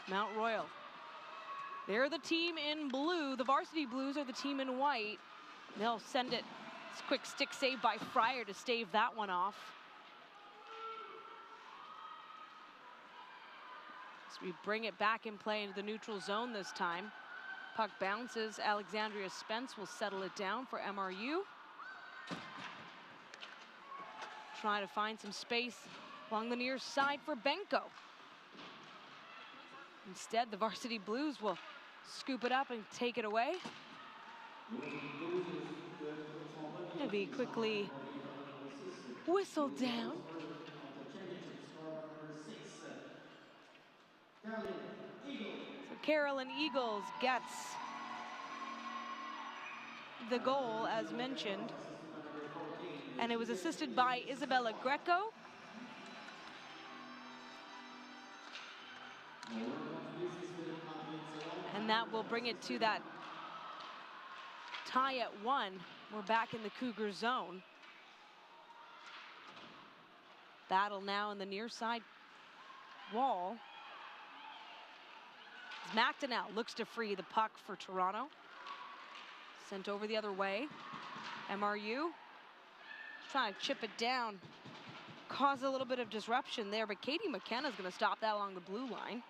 Mount Royal, they're the team in blue. The Varsity Blues are the team in white. They'll send it. It's a quick stick save by Fryer to stave that one off. So we bring it back in play into the neutral zone this time. Puck bounces. Alexandria Spence will settle it down for MRU. Trying to find some space along the near side for Benko. Instead, the Varsity Blues will scoop it up and take it away. It'll be quickly whistled down. So Carolyn Eagles gets the goal, as mentioned. And it was assisted by Isabella Greco. And that will bring it to that tie at 1. We're back in the Cougar zone. Battle now in the near side wall. As McDonnell looks to free the puck for Toronto. Sent over the other way. MRU trying to chip it down. Cause a little bit of disruption there, but Katie McKenna's going to stop that along the blue line.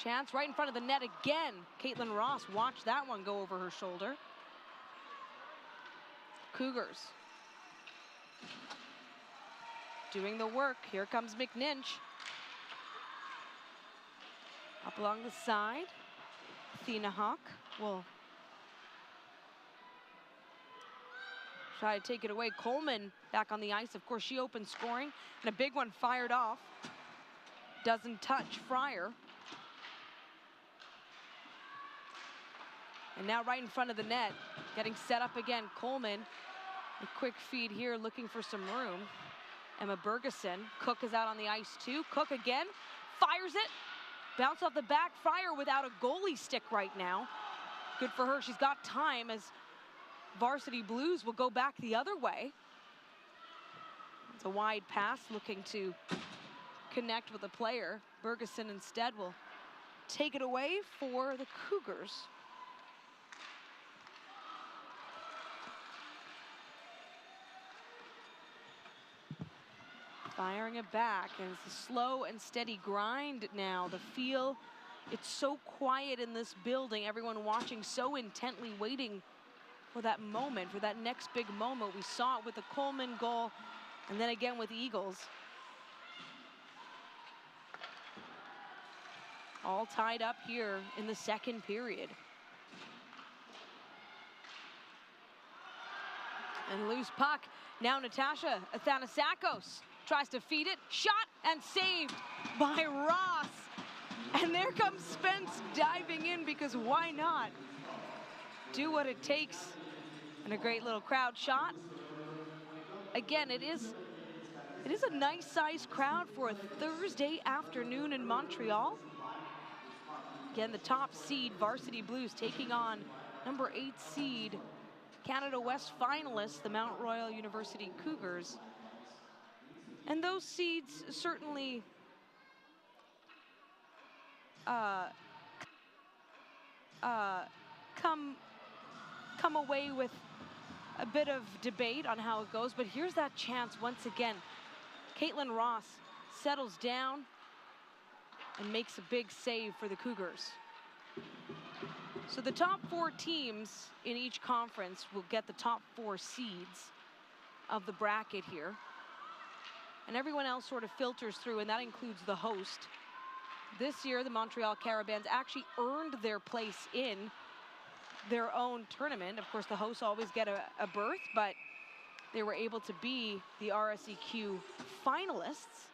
Chance right in front of the net again. Caitlin Ross, watch that one go over her shoulder. Cougars doing the work. Here comes McNinch. Up along the side. Athena Hawk will try to take it away. Coleman back on the ice. Of course, she opened scoring, and a big one fired off. Doesn't touch Fryer. And now right in front of the net, getting set up again. Coleman, a quick feed here, looking for some room. Emma Bergeson. Cook is out on the ice too. Cook again, fires it. Bounce off the back. Fryer without a goalie stick right now. Good for her. She's got time as Varsity Blues will go back the other way. It's a wide pass looking to connect with a player. Bergeson instead will take it away for the Cougars. Firing it back, and it's a slow and steady grind now. The feel, it's so quiet in this building. Everyone watching so intently, waiting for that moment, for that next big moment. We saw it with the Coleman goal, and then again with Eagles. All tied up here in the second period. And loose puck. Now Natasha Athanasakos tries to feed it, shot and saved by Ross. And there comes Spence diving in, because why not? Do what it takes. And a great little crowd shot. Again, it is a nice sized crowd for a Thursday afternoon in Montreal. Again, the top seed Varsity Blues taking on number 8 seed Canada West finalists, the Mount Royal University Cougars. And those seeds certainly come away with a bit of debate on how it goes, but here's that chance once again. Caitlin Ross settles down and makes a big save for the Cougars. So the top 4 teams in each conference will get the top 4 seeds of the bracket here. And everyone else sort of filters through, and that includes the host. This year, the Montreal Carabins actually earned their place in their own tournament. Of course, the hosts always get a berth, but they were able to be the RSEQ finalists,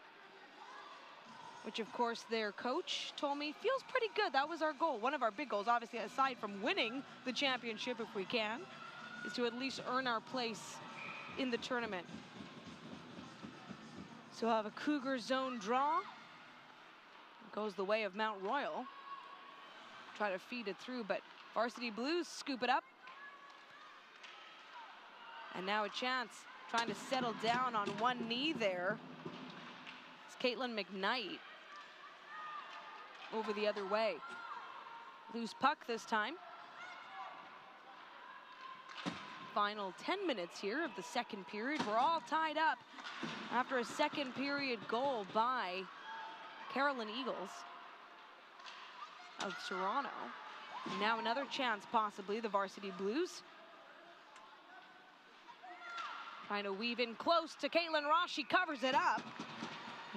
which of course their coach told me feels pretty good. That was our goal. One of our big goals, obviously, aside from winning the championship if we can, is to at least earn our place in the tournament. So we'll have a Cougar zone draw. It goes the way of Mount Royal. Try to feed it through, but Varsity Blues scoop it up. And now a chance, trying to settle down on one knee there. It's Caitlin McKnight over the other way. Loose puck this time. Final 10 minutes here of the second period. We're all tied up after a second period goal by Carolyn Eagles of Toronto. Now another chance, possibly, the Varsity Blues. Trying to weave in close to Caitlin Ross. She covers it up.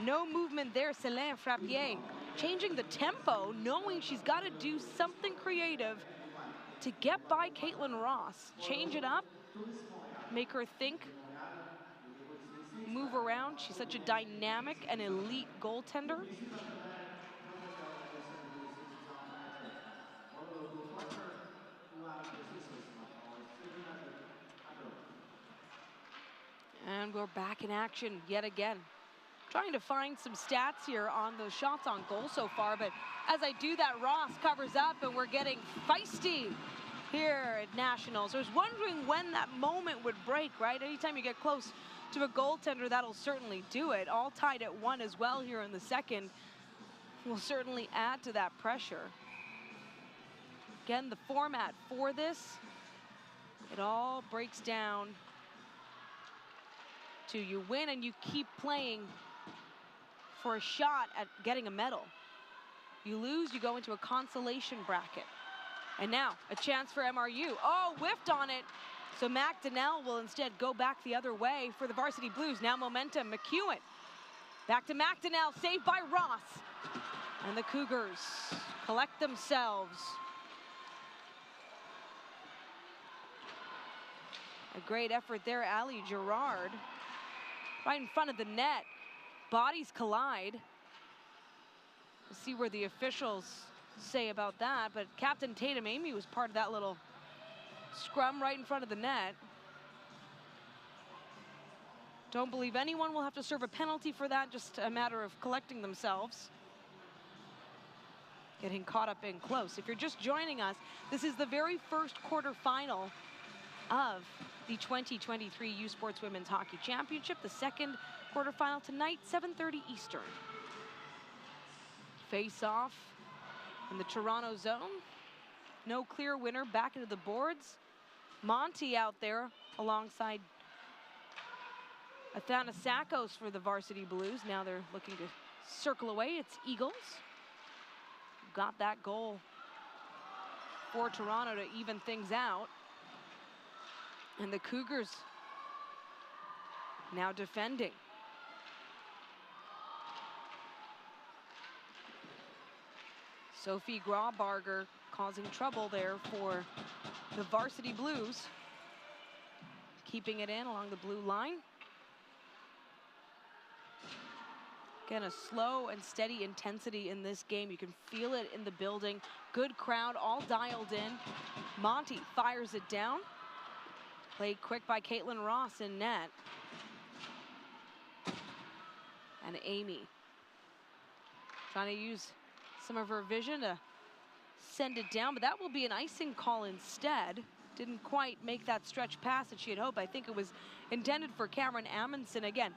No movement there, Céline Frappier. Changing the tempo, knowing she's got to do something creative to get by Caitlin Ross. Change it up, make her think, move around. She's such a dynamic and elite goaltender. And we're back in action yet again. Trying to find some stats here on those shots on goal so far, but as I do that, Ross covers up and we're getting feisty here at Nationals. I was wondering when that moment would break, right? Anytime you get close to a goaltender, that'll certainly do it. All tied at 1 as well here in the second. will certainly add to that pressure. Again, the format for this, it all breaks down to you win and you keep playing for a shot at getting a medal. You lose, you go into a consolation bracket. And now, a chance for MRU. Oh, whiffed on it. So McDonnell will instead go back the other way for the Varsity Blues. Now momentum, McEwen. Back to McDonnell, saved by Ross. And the Cougars collect themselves. A great effort there, Ali Gerard. Right in front of the net. Bodies collide. We'll see where the officials say about that, but Captain Tatum Amy was part of that little scrum right in front of the net. Don't believe anyone will have to serve a penalty for that, just a matter of collecting themselves. Getting caught up in close. If you're just joining us, this is the very first quarterfinal of the 2023 U Sports Women's Hockey Championship. The second quarterfinal tonight, 7:30 Eastern. Face off in the Toronto zone. No clear winner, back into the boards. Monty out there alongside Athanasakos for the Varsity Blues. Now they're looking to circle away. It's Eagles. Got that goal for Toronto to even things out. And the Cougars now defending. Sophie Graubarger causing trouble there for the Varsity Blues. Keeping it in along the blue line. Again, a slow and steady intensity in this game. You can feel it in the building. Good crowd, all dialed in. Monty fires it down. Played quick by Caitlin Ross in net. And Amy trying to use some of her vision to send it down, but that will be an icing call instead. Didn't quite make that stretch pass that she had hoped. I think it was intended for Cameron Amundsen. Again,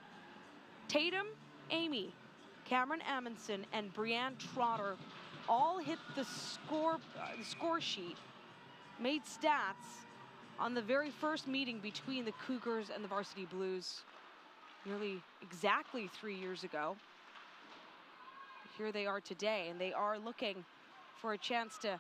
Tatum, Amy, Cameron Amundsen, and Brianne Trotter all hit the score sheet, made stats on the very first meeting between the Cougars and the Varsity Blues nearly exactly 3 years ago. Here they are today, and they are looking for a chance to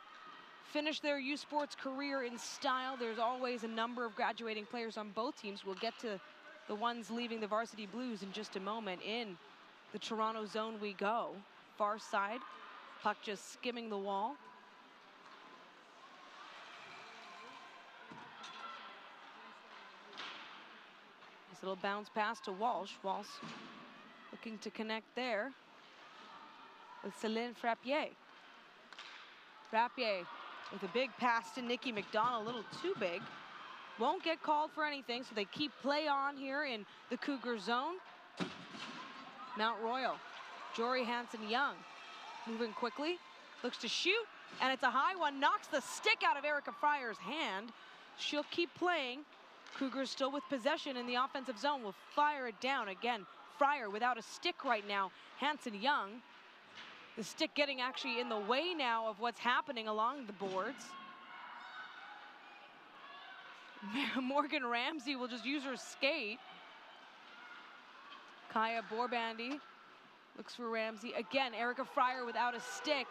finish their U Sports career in style. There's always a number of graduating players on both teams. We'll get to the ones leaving the Varsity Blues in just a moment. In the Toronto zone we go. Far side, puck just skimming the wall. Nice little bounce pass to Walsh. Walsh looking to connect there with Céline Frappier. Frappier with a big pass to Nikki McDonald, a little too big. Won't get called for anything, so they keep play on here in the Cougar zone. Mount Royal, Jory Hanson-Young moving quickly, looks to shoot, and it's a high one, knocks the stick out of Erica Fryer's hand. She'll keep playing. Cougars still with possession in the offensive zone, will fire it down again. Fryer without a stick right now. Hanson-Young, the stick getting actually in the way now of what's happening along the boards. Morgan Ramsey will just use her skate. Kaya Borbandy looks for Ramsey. Again, Erica Fryer without a stick.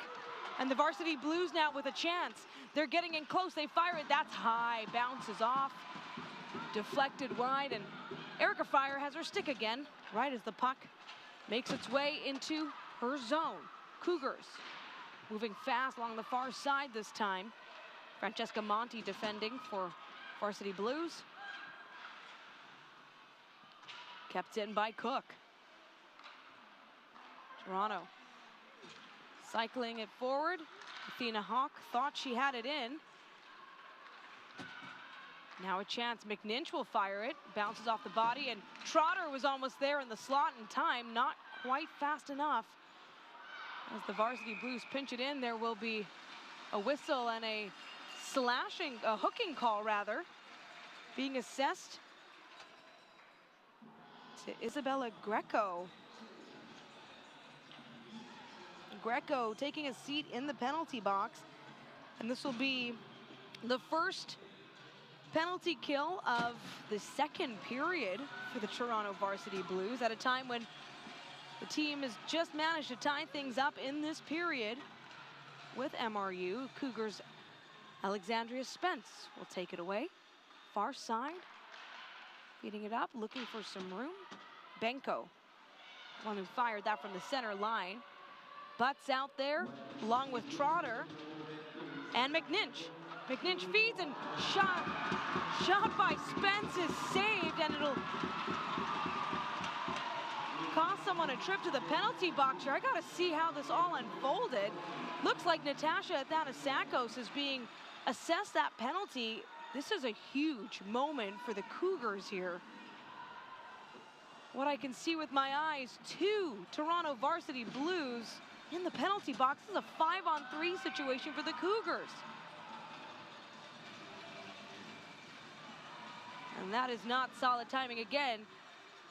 And the Varsity Blues now with a chance. They're getting in close, they fire it, that's high, bounces off. Deflected wide, and Erica Fryer has her stick again, right as the puck makes its way into her zone. Cougars moving fast along the far side this time. Francesca Monti defending for Varsity Blues. Kept in by Cook. Toronto cycling it forward. Athena Hawk thought she had it in. Now a chance, McNinch will fire it, bounces off the body, and Trotter was almost there in the slot in time, not quite fast enough. As the Varsity Blues pinch it in, there will be a whistle and a hooking call rather, being assessed to Isabella Greco. Greco taking a seat in the penalty box. And this will be the first penalty kill of the second period for the Toronto Varsity Blues at a time when the team has just managed to tie things up in this period with MRU. Cougars' Alexandria Spence will take it away. Far side, feeding it up, looking for some room. Benko, one who fired that from the center line. Butts out there, along with Trotter and McNinch. McNinch feeds and shot by Spence is saved, and it'll cost someone a trip to the penalty box here. I gotta see how this all unfolded. Looks like Natasha Athanasakos is being assessed that penalty. This is a huge moment for the Cougars here. What I can see with my eyes, 2 Toronto Varsity Blues in the penalty box. This is a 5-on-3 situation for the Cougars. And that is not solid timing. Again,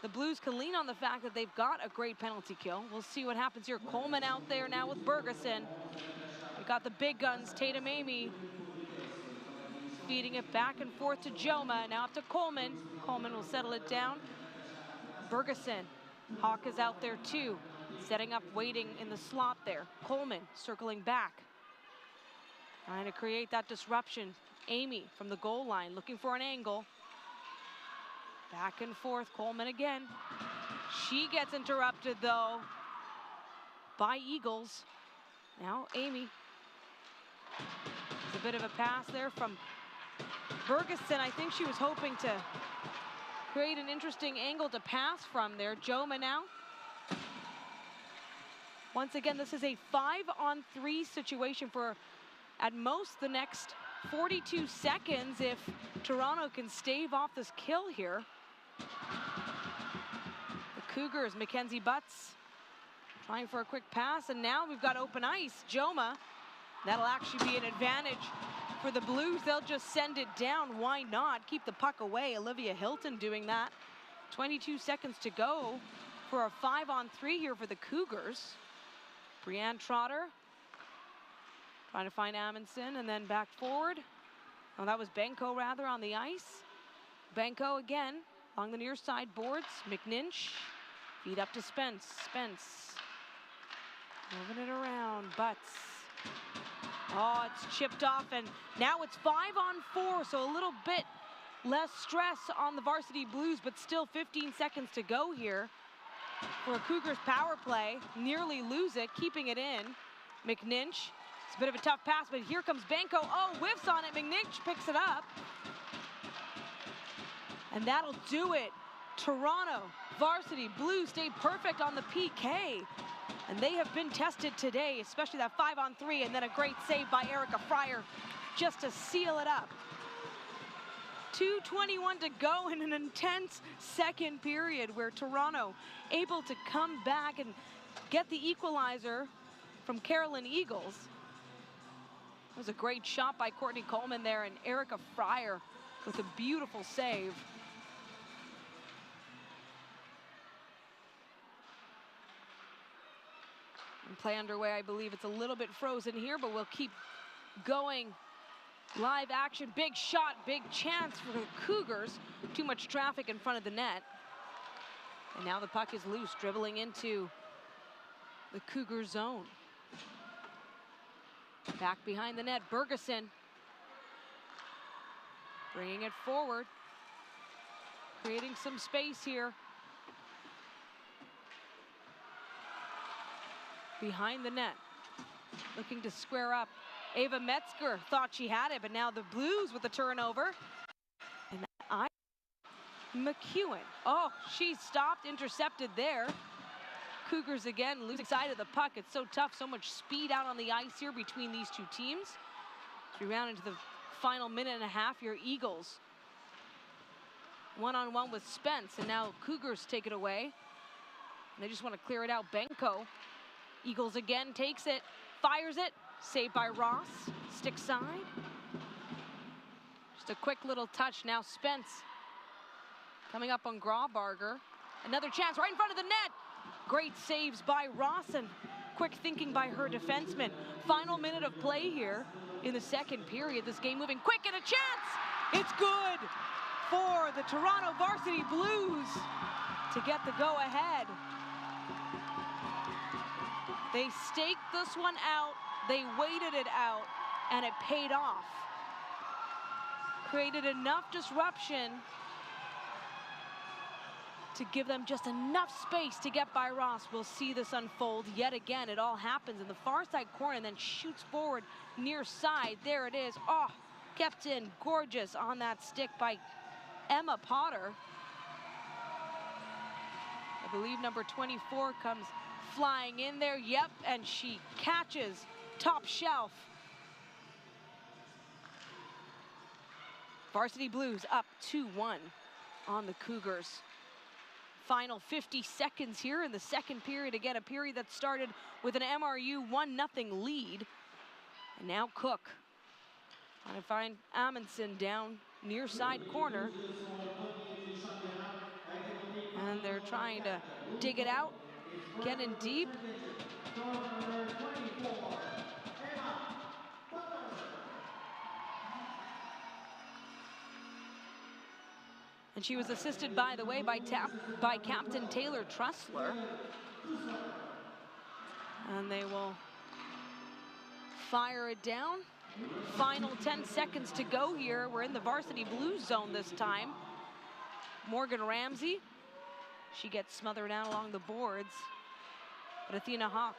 the Blues can lean on the fact that they've got a great penalty kill. We'll see what happens here. Coleman out there now with Bergeson. We've got the big guns, Tatum Amy, feeding it back and forth to Joma. Now up to Coleman. Coleman will settle it down. Bergeson. Hawk is out there too, setting up, waiting in the slot there. Coleman circling back, trying to create that disruption. Amy from the goal line, looking for an angle. Back and forth, Coleman again. She gets interrupted though by Eagles. Now Amy. It's a bit of a pass there from Bergeson. I think she was hoping to create an interesting angle to pass from there. Joma now. Once again, this is a 5-on-3 situation for at most the next 42 seconds if Toronto can stave off this kill here. The Cougars, Mackenzie Butts trying for a quick pass, and now we've got open ice. Joma, that'll actually be an advantage for the Blues. They'll just send it down. Why not? Keep the puck away. Olivia Hilton doing that. 22 seconds to go for a 5-on-3 here for the Cougars. Brianne Trotter trying to find Amundsen and then back forward. Oh, that was Benko rather on the ice. Benko again along the near side boards. McNinch, feed up to Spence. Spence moving it around. Butts. Oh, it's chipped off, and now it's 5-on-4, so a little bit less stress on the Varsity Blues, but still 15 seconds to go here for a Cougars power play. Nearly lose it, keeping it in. McNinch, it's a bit of a tough pass, but here comes Benko. Oh, whiffs on it. McNinch picks it up. And that'll do it. Toronto Varsity Blues stayed perfect on the PK. And they have been tested today, especially that 5-on-3, and then a great save by Erica Fryer just to seal it up. 2:21 to go in an intense second period where Toronto able to come back and get the equalizer from Carolyn Eagles. It was a great shot by Courtney Coleman there, and Erica Fryer with a beautiful save. And play underway. I believe it's a little bit frozen here, but we'll keep going. Live action, big shot, big chance for the Cougars. Too much traffic in front of the net. And now the puck is loose, dribbling into the Cougar zone. Back behind the net, Bergeson. Bringing it forward. Creating some space here. Behind the net, looking to square up. Ava Metzger thought she had it, but now the Blues with the turnover. And McEwen. Oh, she stopped, intercepted there. Cougars again losing sight of the puck. It's so tough, so much speed out on the ice here between these two teams. As we round into the final minute and a half here, Eagles one-on-one with Spence, and now Cougars take it away. And they just want to clear it out. Benko. Eagles again takes it, fires it, saved by Ross, stick side. Just a quick little touch. Now Spence coming up on Graubarger. Another chance right in front of the net. Great saves by Ross, and quick thinking by her defenseman. Final minute of play here in the second period. This game moving quick and a chance. It's good for the Toronto Varsity Blues to get the go-ahead. They staked this one out, they waited it out, and it paid off. Created enough disruption to give them just enough space to get by Ross. We'll see this unfold yet again. It all happens in the far side corner and then shoots forward near side. There it is. Oh, kept in gorgeous on that stick by Emma Potter. I believe number 24 comes flying in there. Yep, and she catches top shelf. Varsity Blues up 2-1 on the Cougars. Final 50 seconds here in the second period. Again, a period that started with an MRU 1-0 lead. And now Cook trying to find Amundsen down near side corner. And they're trying to dig it out, get in deep. And she was assisted, by the way, by Captain Taylor Trussler. And they will fire it down. Final 10 seconds to go here. We're in the Varsity Blues zone this time. Morgan Ramsey, she gets smothered out along the boards. But Athena Hawk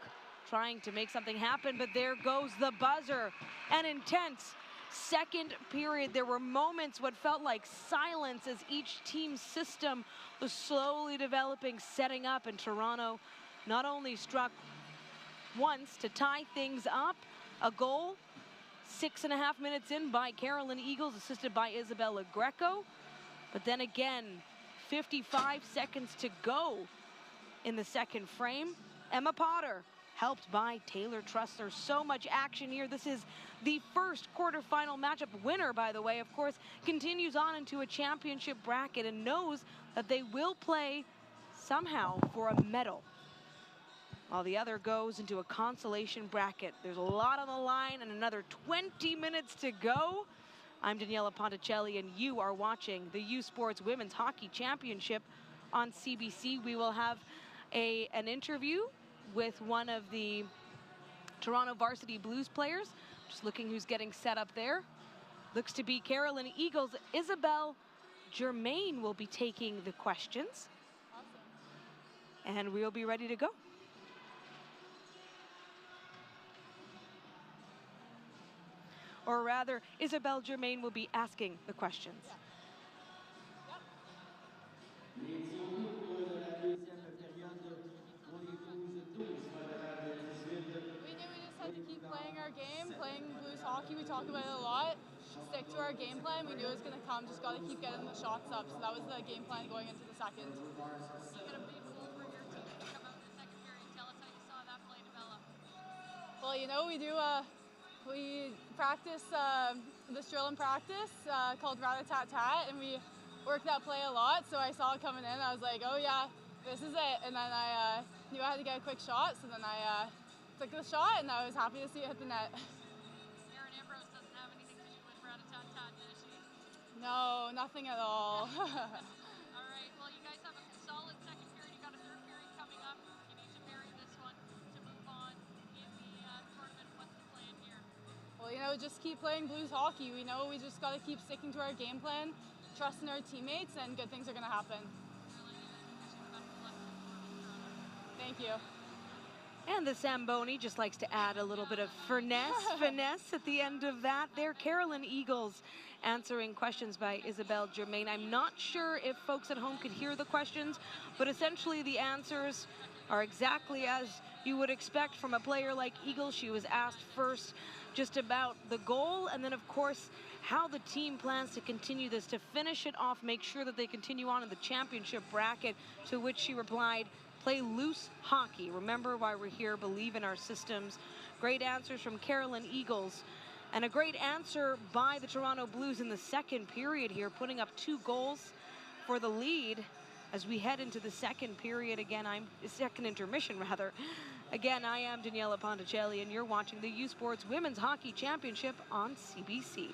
trying to make something happen, but there goes the buzzer. An intense second period. There were moments what felt like silence as each team's system was slowly developing, setting up, and Toronto not only struck once to tie things up, a goal 6.5 minutes in by Carolyn Eagles, assisted by Isabella Greco, but then again 55 seconds to go in the second frame. Emma Potter helped by Taylor Trussler. So much action here. This is the first quarterfinal matchup. Winner, by the way, of course, continues on into a championship bracket and knows that they will play somehow for a medal, while the other goes into a consolation bracket. There's a lot on the line and another 20 minutes to go. I'm Daniela Ponticelli, and you are watching the U Sports Women's Hockey Championship on CBC. We will have an interview with one of the Toronto Varsity Blues players. Just looking who's getting set up there. Looks to be Carolyn Eagles. Isabelle Germain will be taking the questions. Awesome. And we'll be ready to go. Or rather, Isabelle Germain will be asking the questions. Yeah. Playing our game, playing Blues hockey, we talk about it a lot. Stick to our game plan. We knew it was going to come, just got to keep getting the shots up. So that was the game plan going into the second. You got a big goal for your team to come out in the second period. Tell us how you saw that play develop. Well, you know, we practice this drill in practice called rat-a-tat-tat, and we work that play a lot. So I saw it coming in. I was like, oh yeah, this is it. And then I knew I had to get a quick shot. So then I took the shot, and I was happy to see it hit the net. Erin Ambrose doesn't have anything to do with rat-a-tat-tat, does she? No, nothing at all. All right, well, you guys have a solid second period. You got a third period coming up. You need to marry this one to move on in the tournament. What's the plan here? Well, you know, just keep playing Blues hockey. We know we just got to keep sticking to our game plan, trusting our teammates, and good things are going to happen. Thank you. And the Zamboni just likes to add a little bit of finesse at the end of that. There, Carolyn Eagles answering questions by Isabelle Germain. I'm not sure if folks at home could hear the questions, but essentially the answers are exactly as you would expect from a player like Eagles. She was asked first just about the goal, and then of course how the team plans to continue this, to finish it off, make sure that they continue on in the championship bracket, to which she replied, play loose hockey. Remember why we're here, believe in our systems. Great answers from Carolyn Eagles. And a great answer by the Toronto Blues in the second period here, putting up 2 goals for the lead as we head into the second period again. Second intermission rather. Again, I am Daniela Ponticelli, and you're watching the U Sports Women's Hockey Championship on CBC.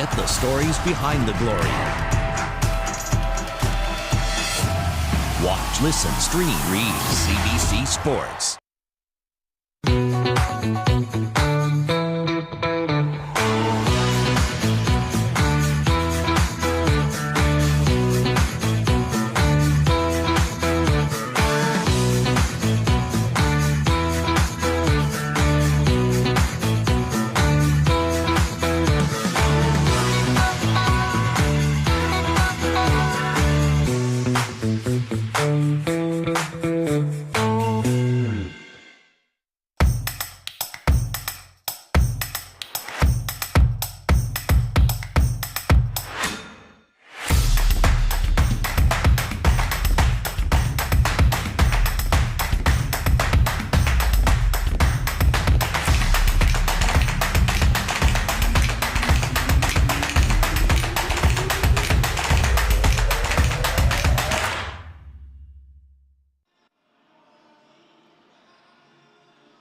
Get the stories behind the glory. Watch, listen, stream, read CBC Sports.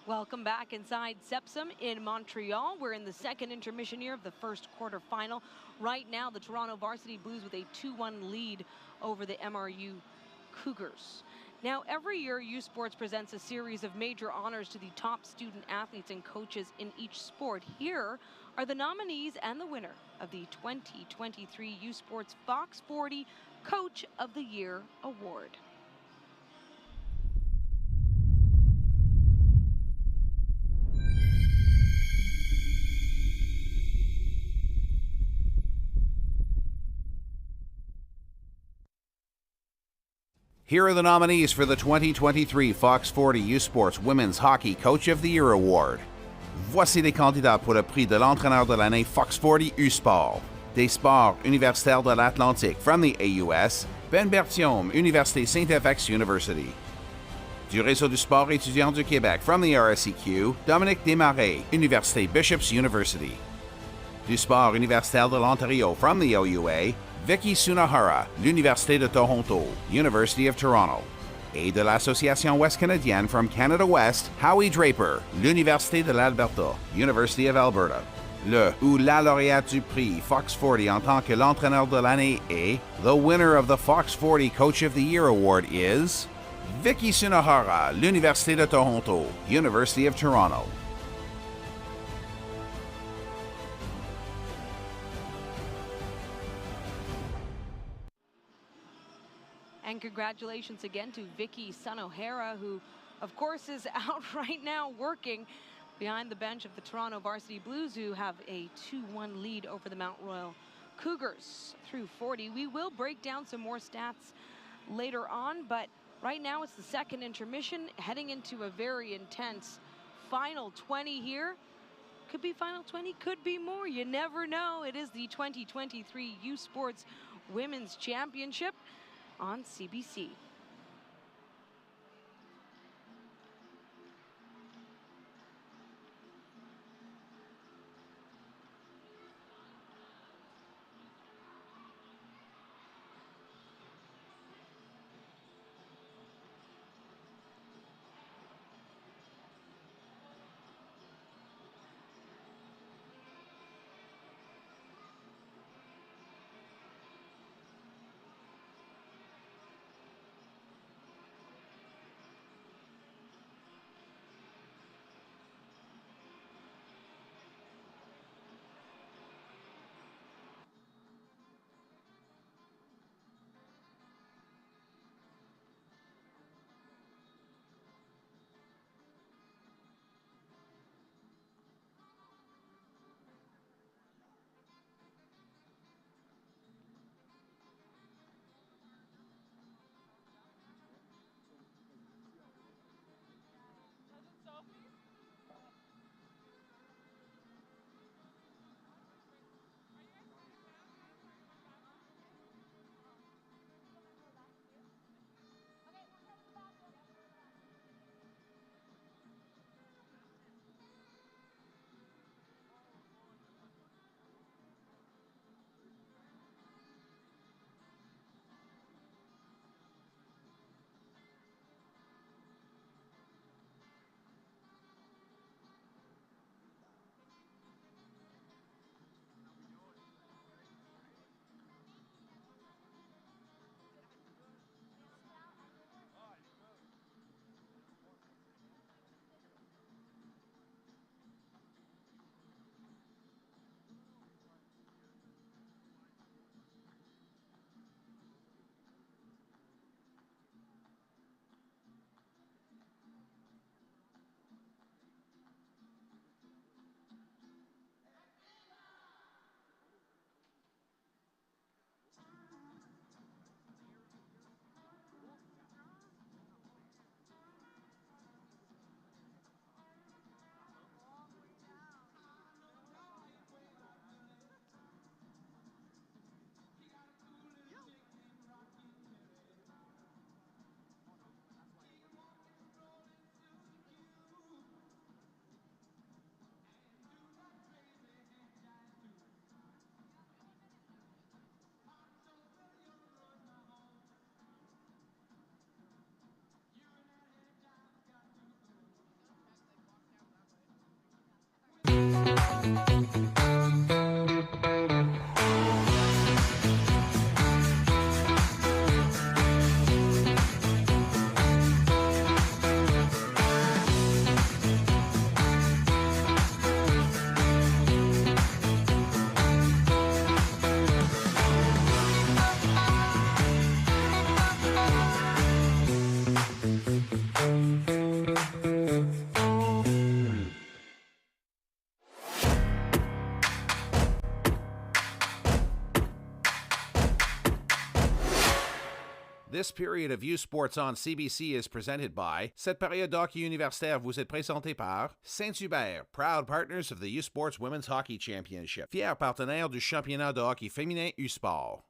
Welcome back inside Sepsum in Montreal. We're in the second intermission here of the first quarterfinal. Right now, the Toronto Varsity Blues with a 2-1 lead over the MRU Cougars. Now, every year, U Sports presents a series of major honors to the top student athletes and coaches in each sport. Here are the nominees and the winner of the 2023 U Sports Fox 40 Coach of the Year Award. Here are the nominees for the 2023 Fox 40 U Sports Women's Hockey Coach of the Year Award. Voici les candidats pour le prix de l'entraîneur de l'année Fox 40 U-Sport. Des sports universitaires de l'Atlantique from the AUS, Ben Berthiaume, Université Saint-FX University. Du réseau du sport étudiant du Québec from the RSEQ, Dominique Desmarais, Université Bishops University. Du sport universitaire de l'Ontario from the OUA, Vicky Sunahara, l'Université de Toronto, University of Toronto. Et de l'Association Ouest Canadienne from Canada West, Howie Draper, l'Université de l'Alberta, University of Alberta. Le ou la lauréate du prix Fox 40 en tant que l'entraîneur de l'année est the winner of the Fox 40 Coach of the Year award is Vicky Sunohara, l'Université de Toronto, University of Toronto. And congratulations again to Vicky Sunohara, who of course is out right now working behind the bench of the Toronto Varsity Blues, who have a 2-1 lead over the Mount Royal Cougars through 40. We will break down some more stats later on, but right now it's the second intermission, heading into a very intense final 20 here. Could be final 20, could be more. You never know. It is the 2023 U Sports Women's Championship on CBC. This period of U Sports on CBC is presented by. Cette période d'hockey universitaire vous est présentée par Saint-Hubert, proud partners of the U Sports Women's Hockey Championship, fier partenaire du championnat de hockey féminin U-Sport.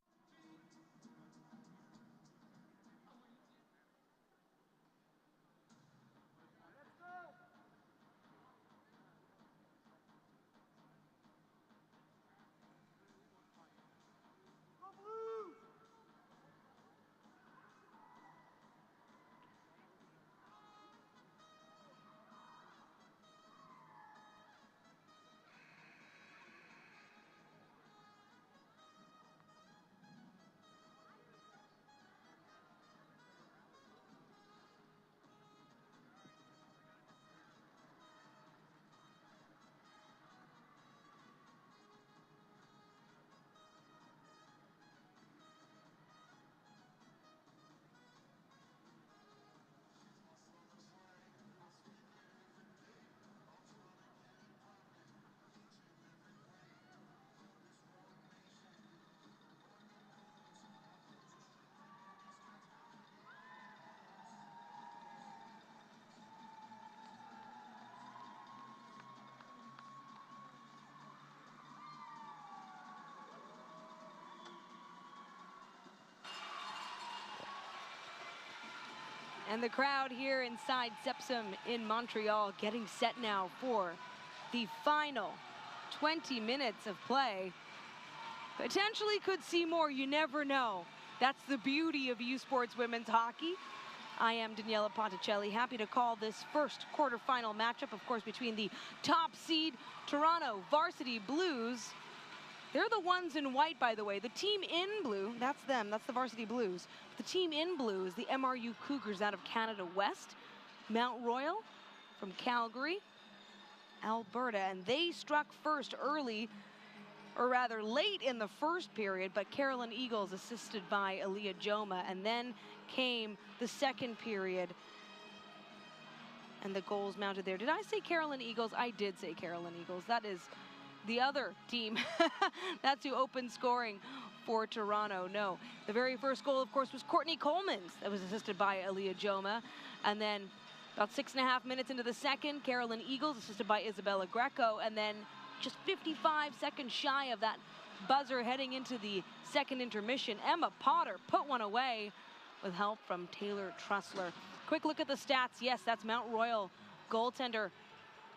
And the crowd here inside Sepsum in Montreal getting set now for the final 20 minutes of play. Potentially could see more, you never know. That's the beauty of U Sports women's hockey. I am Daniela Ponticelli, happy to call this first quarterfinal matchup, of course, between the top seed Toronto Varsity Blues. They're the ones in white, by the way. The team in blue, that's them, that's the Varsity Blues. The team in blue is the MRU Cougars out of Canada West. Mount Royal from Calgary, Alberta, and they struck first early, or rather late in the first period, but Carolyn Eagles assisted by Aaliyah Joma, and then came the second period and the goals mounted there. Did I say Carolyn Eagles? I did say Carolyn Eagles. That is the other team. That's who opened scoring for Toronto. No, the very first goal, of course, was Courtney Coleman's. That was assisted by Aaliyah Joma. And then about 6.5 minutes into the second, Carolyn Eagles assisted by Isabella Greco. And then just 55 seconds shy of that buzzer heading into the second intermission, Emma Potter put one away with help from Taylor Trussler. Quick look at the stats. Yes, that's Mount Royal goaltender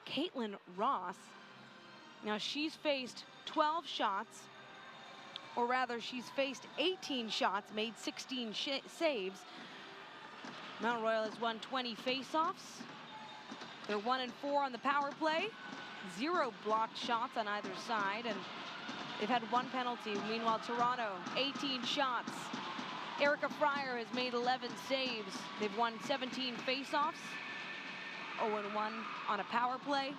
Caitlin Ross. Now she's faced 12 shots, or rather she's faced 18 shots, made 16 saves. Mount Royal has won 20 face-offs. They're 1-4 on the power play. 0 blocked shots on either side, and they've had 1 penalty. Meanwhile, Toronto, 18 shots. Erica Fryer has made 11 saves. They've won 17 face-offs, 0-1 on a power play.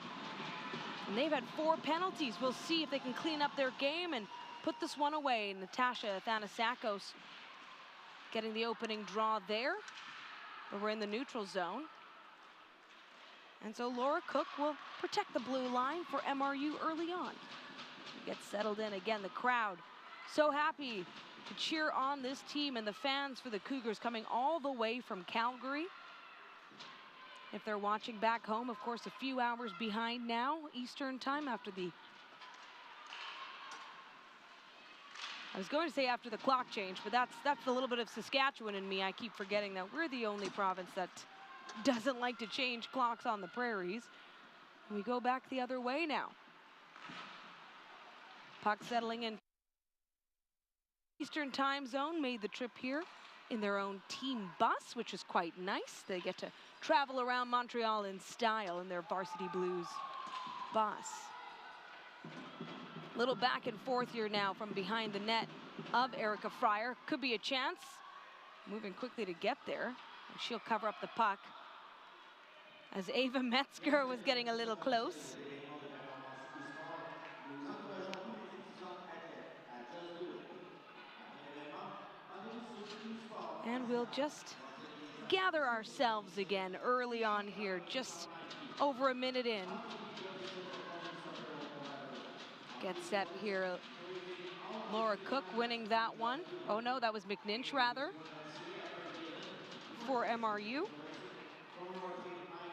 And they've had 4 penalties. We'll see if they can clean up their game and put this one away. Natasha Athanasakos getting the opening draw there, but we're in the neutral zone. And so Laura Cook will protect the blue line for MRU early on. Get settled in again. The crowd so happy to cheer on this team, and the fans for the Cougars coming all the way from Calgary. If they're watching back home, of course, a few hours behind now, Eastern time after the, I was going to say after the clock change, but that's a little bit of Saskatchewan in me. I keep forgetting that we're the only province that doesn't like to change clocks on the prairies. We go back the other way now. Puck settling in. Eastern time zone made the trip here in their own team bus, which is quite nice. They get to travel around Montreal in style in their Varsity Blues bus. Little back and forth here now from behind the net of Erica Fryer. Could be a chance. Moving quickly to get there. And she'll cover up the puck as Ava Metzger was getting a little close. And we'll just gather ourselves again early on here, just over a minute in. Get set here. Laura Cook winning that one. Oh no, that was McNinch rather for MRU.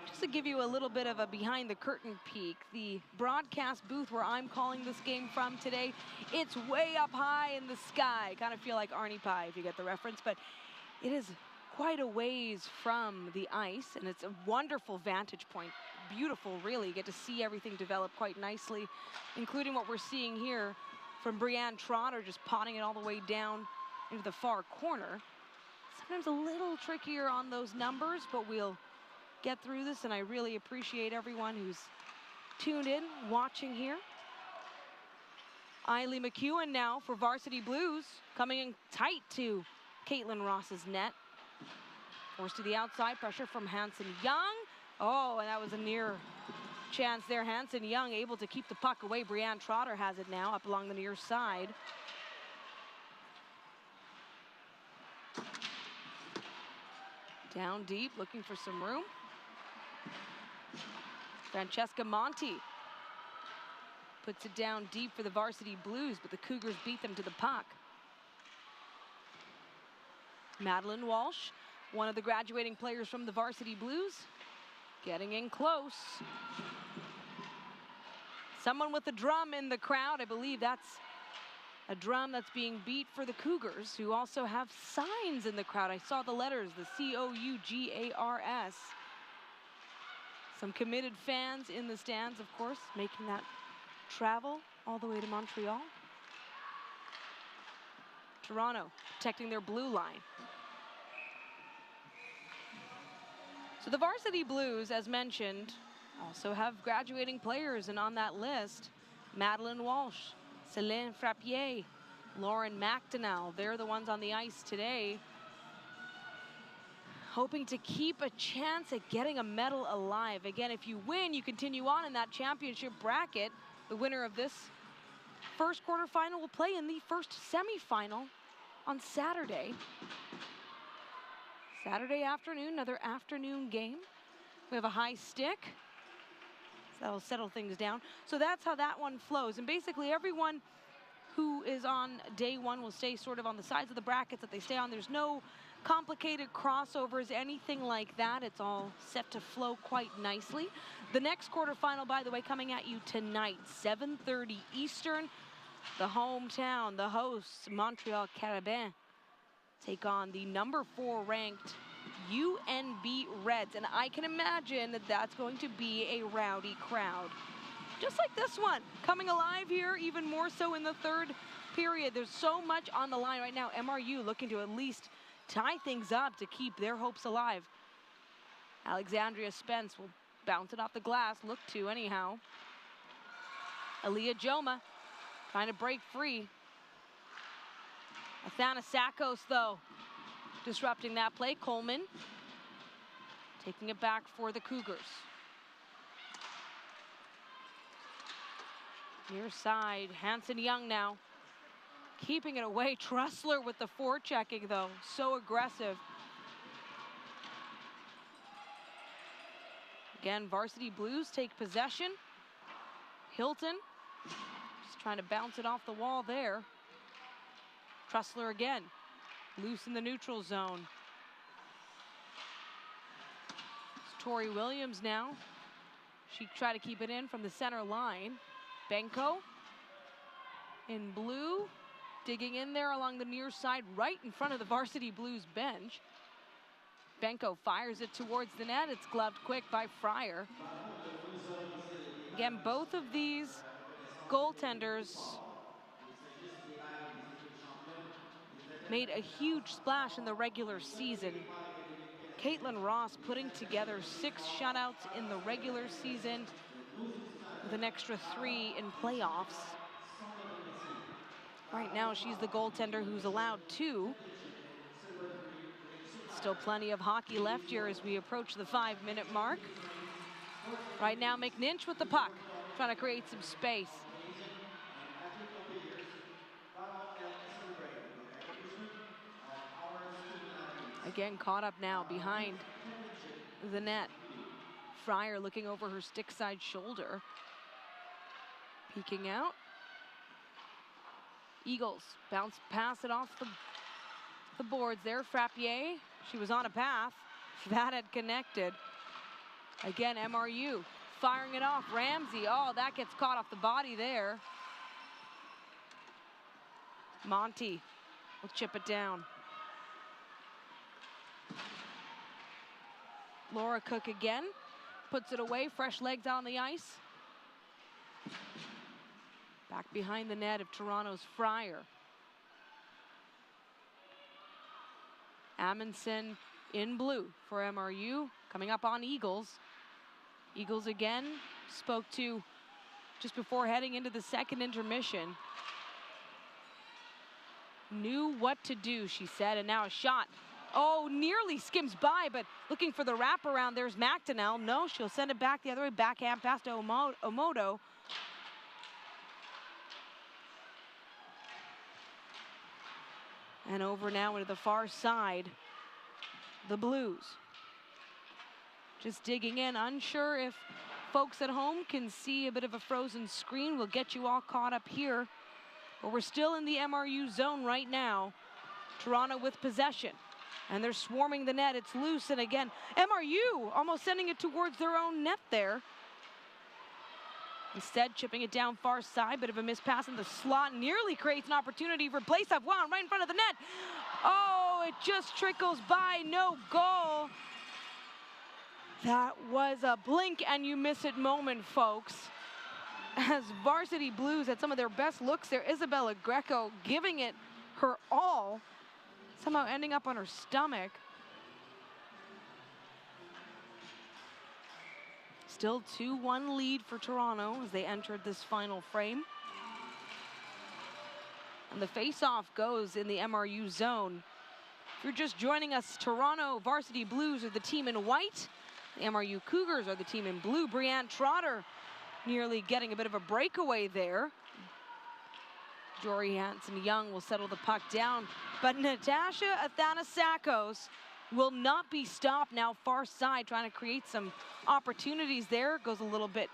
Just to give you a little bit of a behind the curtain peek, the broadcast booth where I'm calling this game from today, it's way up high in the sky. Kind of feel like Arnie Pie if you get the reference, but it is quite a ways from the ice, and it's a wonderful vantage point. Beautiful, really. You get to see everything develop quite nicely, including what we're seeing here from Brianne Trotter, just potting it all the way down into the far corner. Sometimes a little trickier on those numbers, but we'll get through this, and I really appreciate everyone who's tuned in, watching here. Eiley McEwen now for Varsity Blues, coming in tight to Caitlin Ross's net. Forced to the outside, pressure from Hanson Young. Oh, and that was a near chance there. Hanson Young able to keep the puck away. Brianne Trotter has it now up along the near side. Down deep, looking for some room. Francesca Monti puts it down deep for the Varsity Blues, but the Cougars beat them to the puck. Madeline Walsh, one of the graduating players from the Varsity Blues, getting in close. Someone with a drum in the crowd. I believe that's A drum that's being beat for the Cougars, who also have signs in the crowd. I saw the letters, the COUGARS. Some committed fans in the stands, of course, making that travel all the way to Montreal. Toronto protecting their blue line. So the Varsity Blues, as mentioned, also have graduating players, and on that list, Madeline Walsh, Céline Frappier, Lauren McDonnell. They're the ones on the ice today, hoping to keep a chance at getting a medal alive. Again, if you win, you continue on in that championship bracket. The winner of this first quarterfinal will play in the first semifinal on Saturday. Saturday afternoon, another afternoon game. We have a high stick. That'll settle things down. So that's how that one flows. And basically everyone who is on day one will stay sort of on the sides of the brackets that they stay on. There's no complicated crossovers, anything like that. It's all set to flow quite nicely. The next quarterfinal, by the way, coming at you tonight, 7:30 Eastern. The hometown, the hosts, Montreal Carabins, take on the number 4 ranked UNB Reds. And I can imagine that that's going to be a rowdy crowd. Just like this one, coming alive here, even more so in the third period. There's so much on the line right now. MRU looking to at least tie things up to keep their hopes alive. Alexandria Spence will bounce it off the glass, look to anyhow. Aaliyah Joma trying to break free. Athanasakos, though, disrupting that play. Coleman taking it back for the Cougars. Near side, Hanson Young now keeping it away. Trussler with the forechecking, though, so aggressive. Again, Varsity Blues take possession. Hilton just trying to bounce it off the wall there. Trussler again, loose in the neutral zone. It's Tori Williams now. She tried to keep it in from the center line. Benko in blue, digging in there along the near side, right in front of the Varsity Blues bench. Benko fires it towards the net. It's gloved quick by Fryer. Again, both of these goaltenders made a huge splash in the regular season. Caitlin Ross putting together 6 shutouts in the regular season with an extra 3 in playoffs. Right now, she's the goaltender who's allowed 2. Still plenty of hockey left here as we approach the 5-minute mark. Right now, McNinch with the puck, trying to create some space. Again, caught up now behind the net. Fryer looking over her stick side shoulder. Peeking out. Eagles pass it off the boards there. Frappier, she was on a path. That had connected. Again, MRU firing it off. Ramsey, oh, that gets caught off the body there. Monty will chip it down. Laura Cook again, puts it away, fresh legs out on the ice. Back behind the net of Toronto's Fryer. Amundsen in blue for MRU, coming up on Eagles. Eagles again, spoke to just before heading into the second intermission. Knew what to do, she said, and now a shot. Oh, nearly skims by, but looking for the wraparound. There's McDonnell. No, she'll send it back the other way. Backhand pass to Omoto. And over now into the far side, the Blues. Just digging in, unsure if folks at home can see a bit of a frozen screen. We'll get you all caught up here. But we're still in the MRU zone right now. Toronto with possession. And they're swarming the net. It's loose, and again, MRU almost sending it towards their own net there. Instead, chipping it down far side, bit of a miss pass in the slot, nearly creates an opportunity for Place-Off. Wow, right in front of the net. Oh, it just trickles by, no goal. That was a blink and you miss it moment, folks. As Varsity Blues had some of their best looks there, Isabella Greco giving it her all, somehow ending up on her stomach. Still 2-1 lead for Toronto as they entered this final frame. And the face-off goes in the MRU zone. If you're just joining us, Toronto Varsity Blues are the team in white. The MRU Cougars are the team in blue. Brianne Trotter nearly getting a bit of a breakaway there. Jory Hansen-Young will settle the puck down, but Natasha Athanasakos will not be stopped now far side, trying to create some opportunities there. Goes a little bit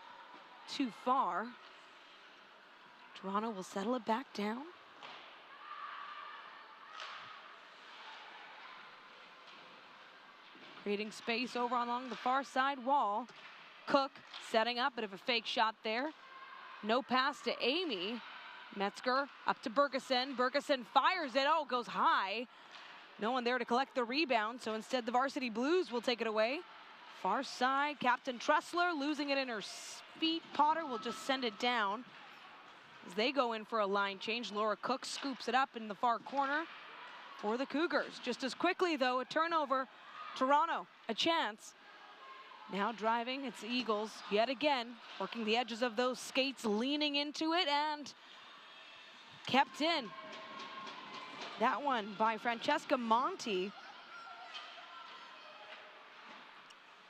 too far. Toronto will settle it back down. Creating space over along the far side wall. Cook setting up, bit of a fake shot there. No pass to Amy. Metzger up to Bergeson. Bergeson fires it, oh, goes high. No one there to collect the rebound, so instead the Varsity Blues will take it away. Far side, Captain Tressler losing it in her feet. Potter will just send it down as they go in for a line change. Laura Cook scoops it up in the far corner for the Cougars. Just as quickly, though, a turnover. Toronto, a chance. Now driving, it's Eagles yet again, working the edges of those skates, leaning into it, and kept in. That one by Francesca Monti.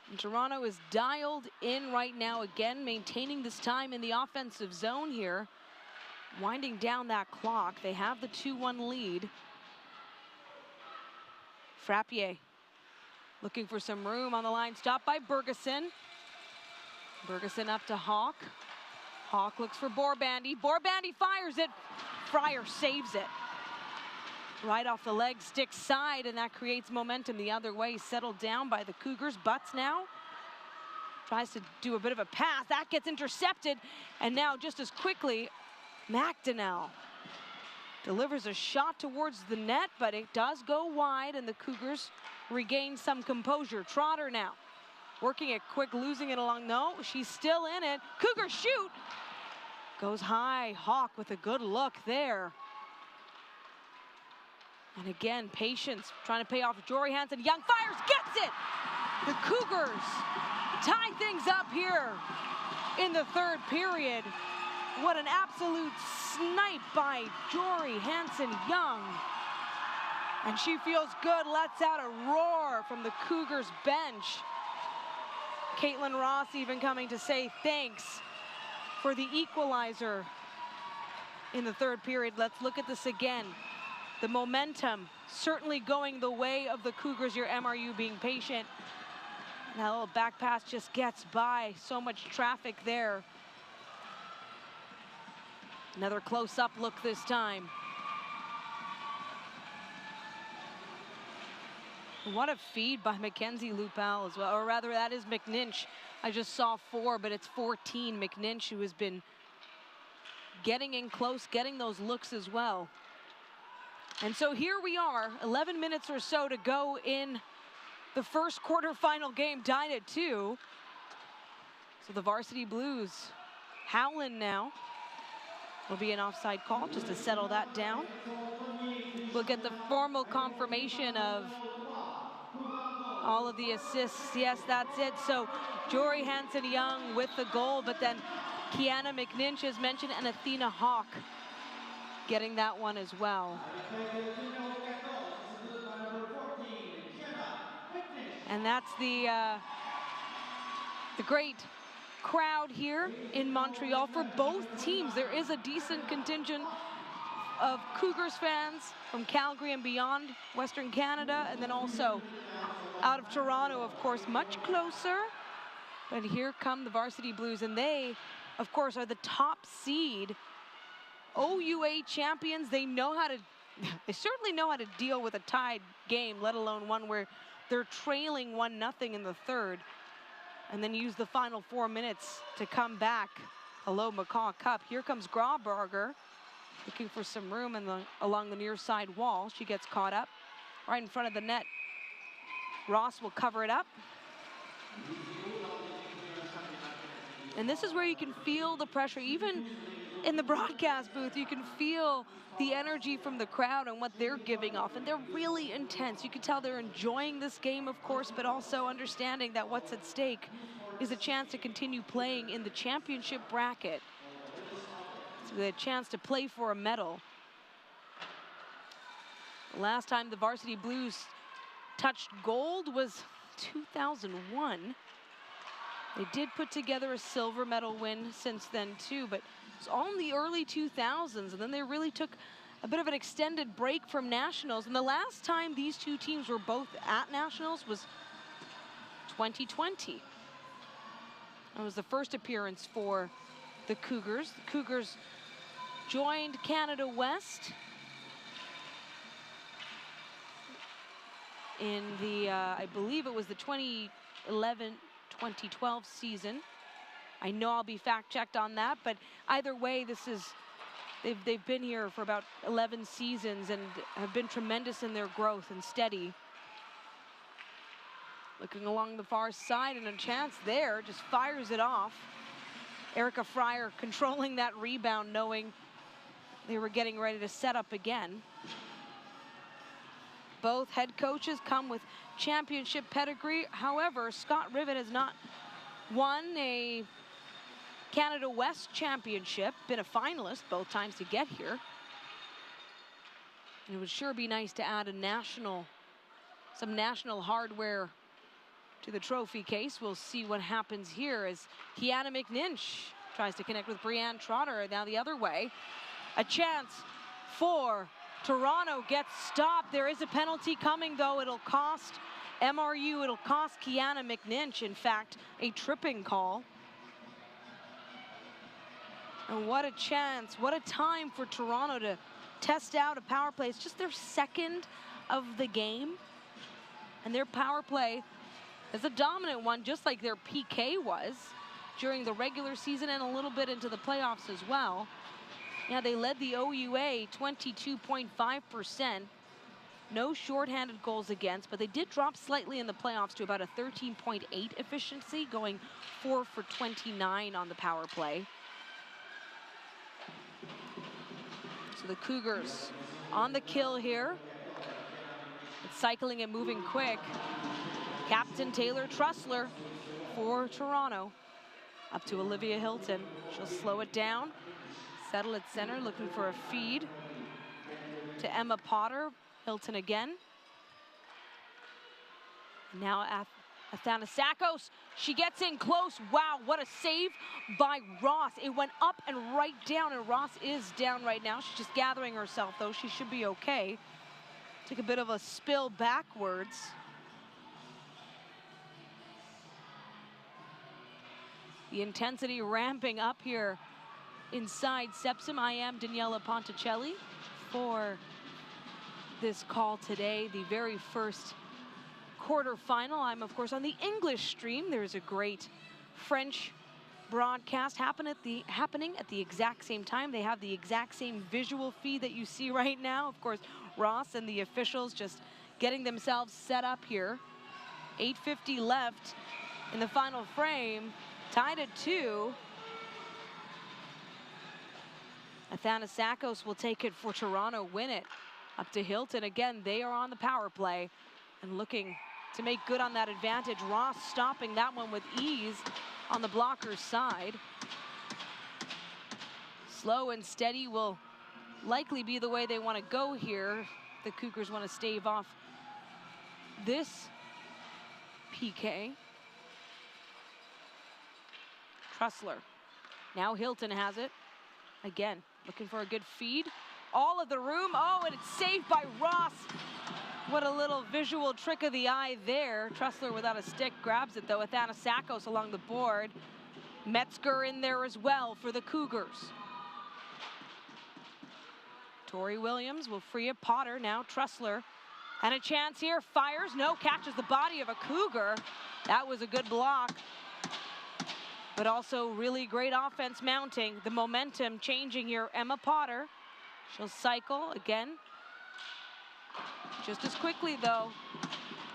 And Toronto is dialed in right now again, maintaining this time in the offensive zone here. Winding down that clock. They have the 2-1 lead. Frappier looking for some room on the line, stopped by Bergeson. Bergeson up to Hawk. Hawk looks for Borbandy. Borbandy fires it. Fryer saves it. Right off the leg, stick side, and that creates momentum the other way. Settled down by the Cougars. Butts now tries to do a bit of a pass. That gets intercepted, and now just as quickly, McDonnell delivers a shot towards the net, but it does go wide, and the Cougars regain some composure. Trotter now working it quick, losing it along. No, she's still in it. Cougars shoot. Goes high. Hawk with a good look there. And again, patience, trying to pay off Jory Hansen-Young. Fires, gets it! The Cougars tie things up here in the third period. What an absolute snipe by Jory Hansen-Young. And she feels good, lets out a roar from the Cougars bench. Caitlin Ross even coming to say thanks for the equalizer in the third period. Let's look at this again. The momentum certainly going the way of the Cougars, your MRU being patient. And that little back pass just gets by. So much traffic there. Another close-up look this time. What a feed by Mackenzie Lupal as well, or rather that is McNinch. I just saw 4, but it's 14 McNinch who has been getting in close, getting those looks as well. And so here we are, 11 minutes or so to go in the first quarterfinal game, tied at 2. So the Varsity Blues, Howland now. Will be an offside call just to settle that down. We'll get the formal confirmation of all of the assists. Yes, that's it. So Jory Hansen-Young with the goal, but then Kiana McNinch as mentioned, and Athena Hawk getting that one as well. And that's the great crowd here in Montreal for both teams. There is a decent contingent of Cougars fans from Calgary and beyond, Western Canada, and then also out of Toronto, of course, much closer. But here come the Varsity Blues, and they, of course, are the top seed OUA champions. They know how to, they certainly know how to deal with a tied game, let alone one where they're trailing 1-0 in the third, and then use the final 4 minutes to come back Hello Macaw Cup. Here comes Grauberger, looking for some room along the near side wall. She gets caught up right in front of the net. Ross will cover it up. And this is where you can feel the pressure. Even in the broadcast booth, you can feel the energy from the crowd and what they're giving off. And they're really intense. You can tell they're enjoying this game, of course, but also understanding that what's at stake is a chance to continue playing in the championship bracket. So a chance to play for a medal. The last time the Varsity Blues touched gold was 2001. They did put together a silver medal win since then too, but it's all in the early 2000s, and then they really took a bit of an extended break from nationals. And the last time these two teams were both at nationals was 2020. That was the first appearance for the Cougars. The Cougars joined Canada West in the, I believe it was the 2011-2012 season. I know I'll be fact-checked on that, but either way, this is, they've been here for about 11 seasons and have been tremendous in their growth and steady. Looking along the far side, and a chance there, just fires it off. Erica Fryer controlling that rebound, knowing they were getting ready to set up again. Both head coaches come with championship pedigree. However, Scott Rivet has not won a Canada West championship, been a finalist both times to get here. And it would sure be nice to add a some national hardware to the trophy case. We'll see what happens here as Kiana McNinch tries to connect with Brianne Trotter. Now the other way. A chance for Toronto, gets stopped. There is a penalty coming though. It'll cost MRU, it'll cost Kiana McNinch, in fact, a tripping call. And what a chance, what a time for Toronto to test out a power play. It's just their second of the game. And their power play is a dominant one, just like their PK was during the regular season and a little bit into the playoffs as well. Yeah, they led the OUA 22.5%. No shorthanded goals against, but they did drop slightly in the playoffs to about a 13.8 efficiency, going 4 for 29 on the power play. So the Cougars on the kill here. It's cycling and moving quick. Captain Taylor Trussler for Toronto. Up to Olivia Hilton. She'll slow it down. Settle at center, looking for a feed to Emma Potter. Hilton again. Now Athanasakos, she gets in close. Wow, what a save by Ross. It went up and right down, and Ross is down right now. She's just gathering herself though. She should be okay. Took a bit of a spill backwards. The intensity ramping up here inside Sepsim. I am Daniela Ponticelli for this call today, the very first quarterfinal. I'm of course on the English stream. There's a great French broadcast happening at the exact same time. They have the exact same visual feed that you see right now. Of course, Ross and the officials just getting themselves set up here. 8:50 left in the final frame, tied at 2. Athanasakos will take it for Toronto, win it. Up to Hilton again. They are on the power play and looking to make good on that advantage. Ross stopping that one with ease on the blocker's side. Slow and steady will likely be the way they want to go here. The Cougars want to stave off this PK. Trussler. Now Hilton has it. Again, looking for a good feed. All of the room. Oh, and it's saved by Ross. What a little visual trick of the eye there. Trussler without a stick grabs it though. Athanasakos along the board. Metzger in there as well for the Cougars. Tori Williams will free up Potter. Now Trussler. And a chance here. Fires. No, catches the body of a Cougar. That was a good block. but also really great offense mounting. The momentum changing here. Emma Potter, she'll cycle again. Just as quickly though.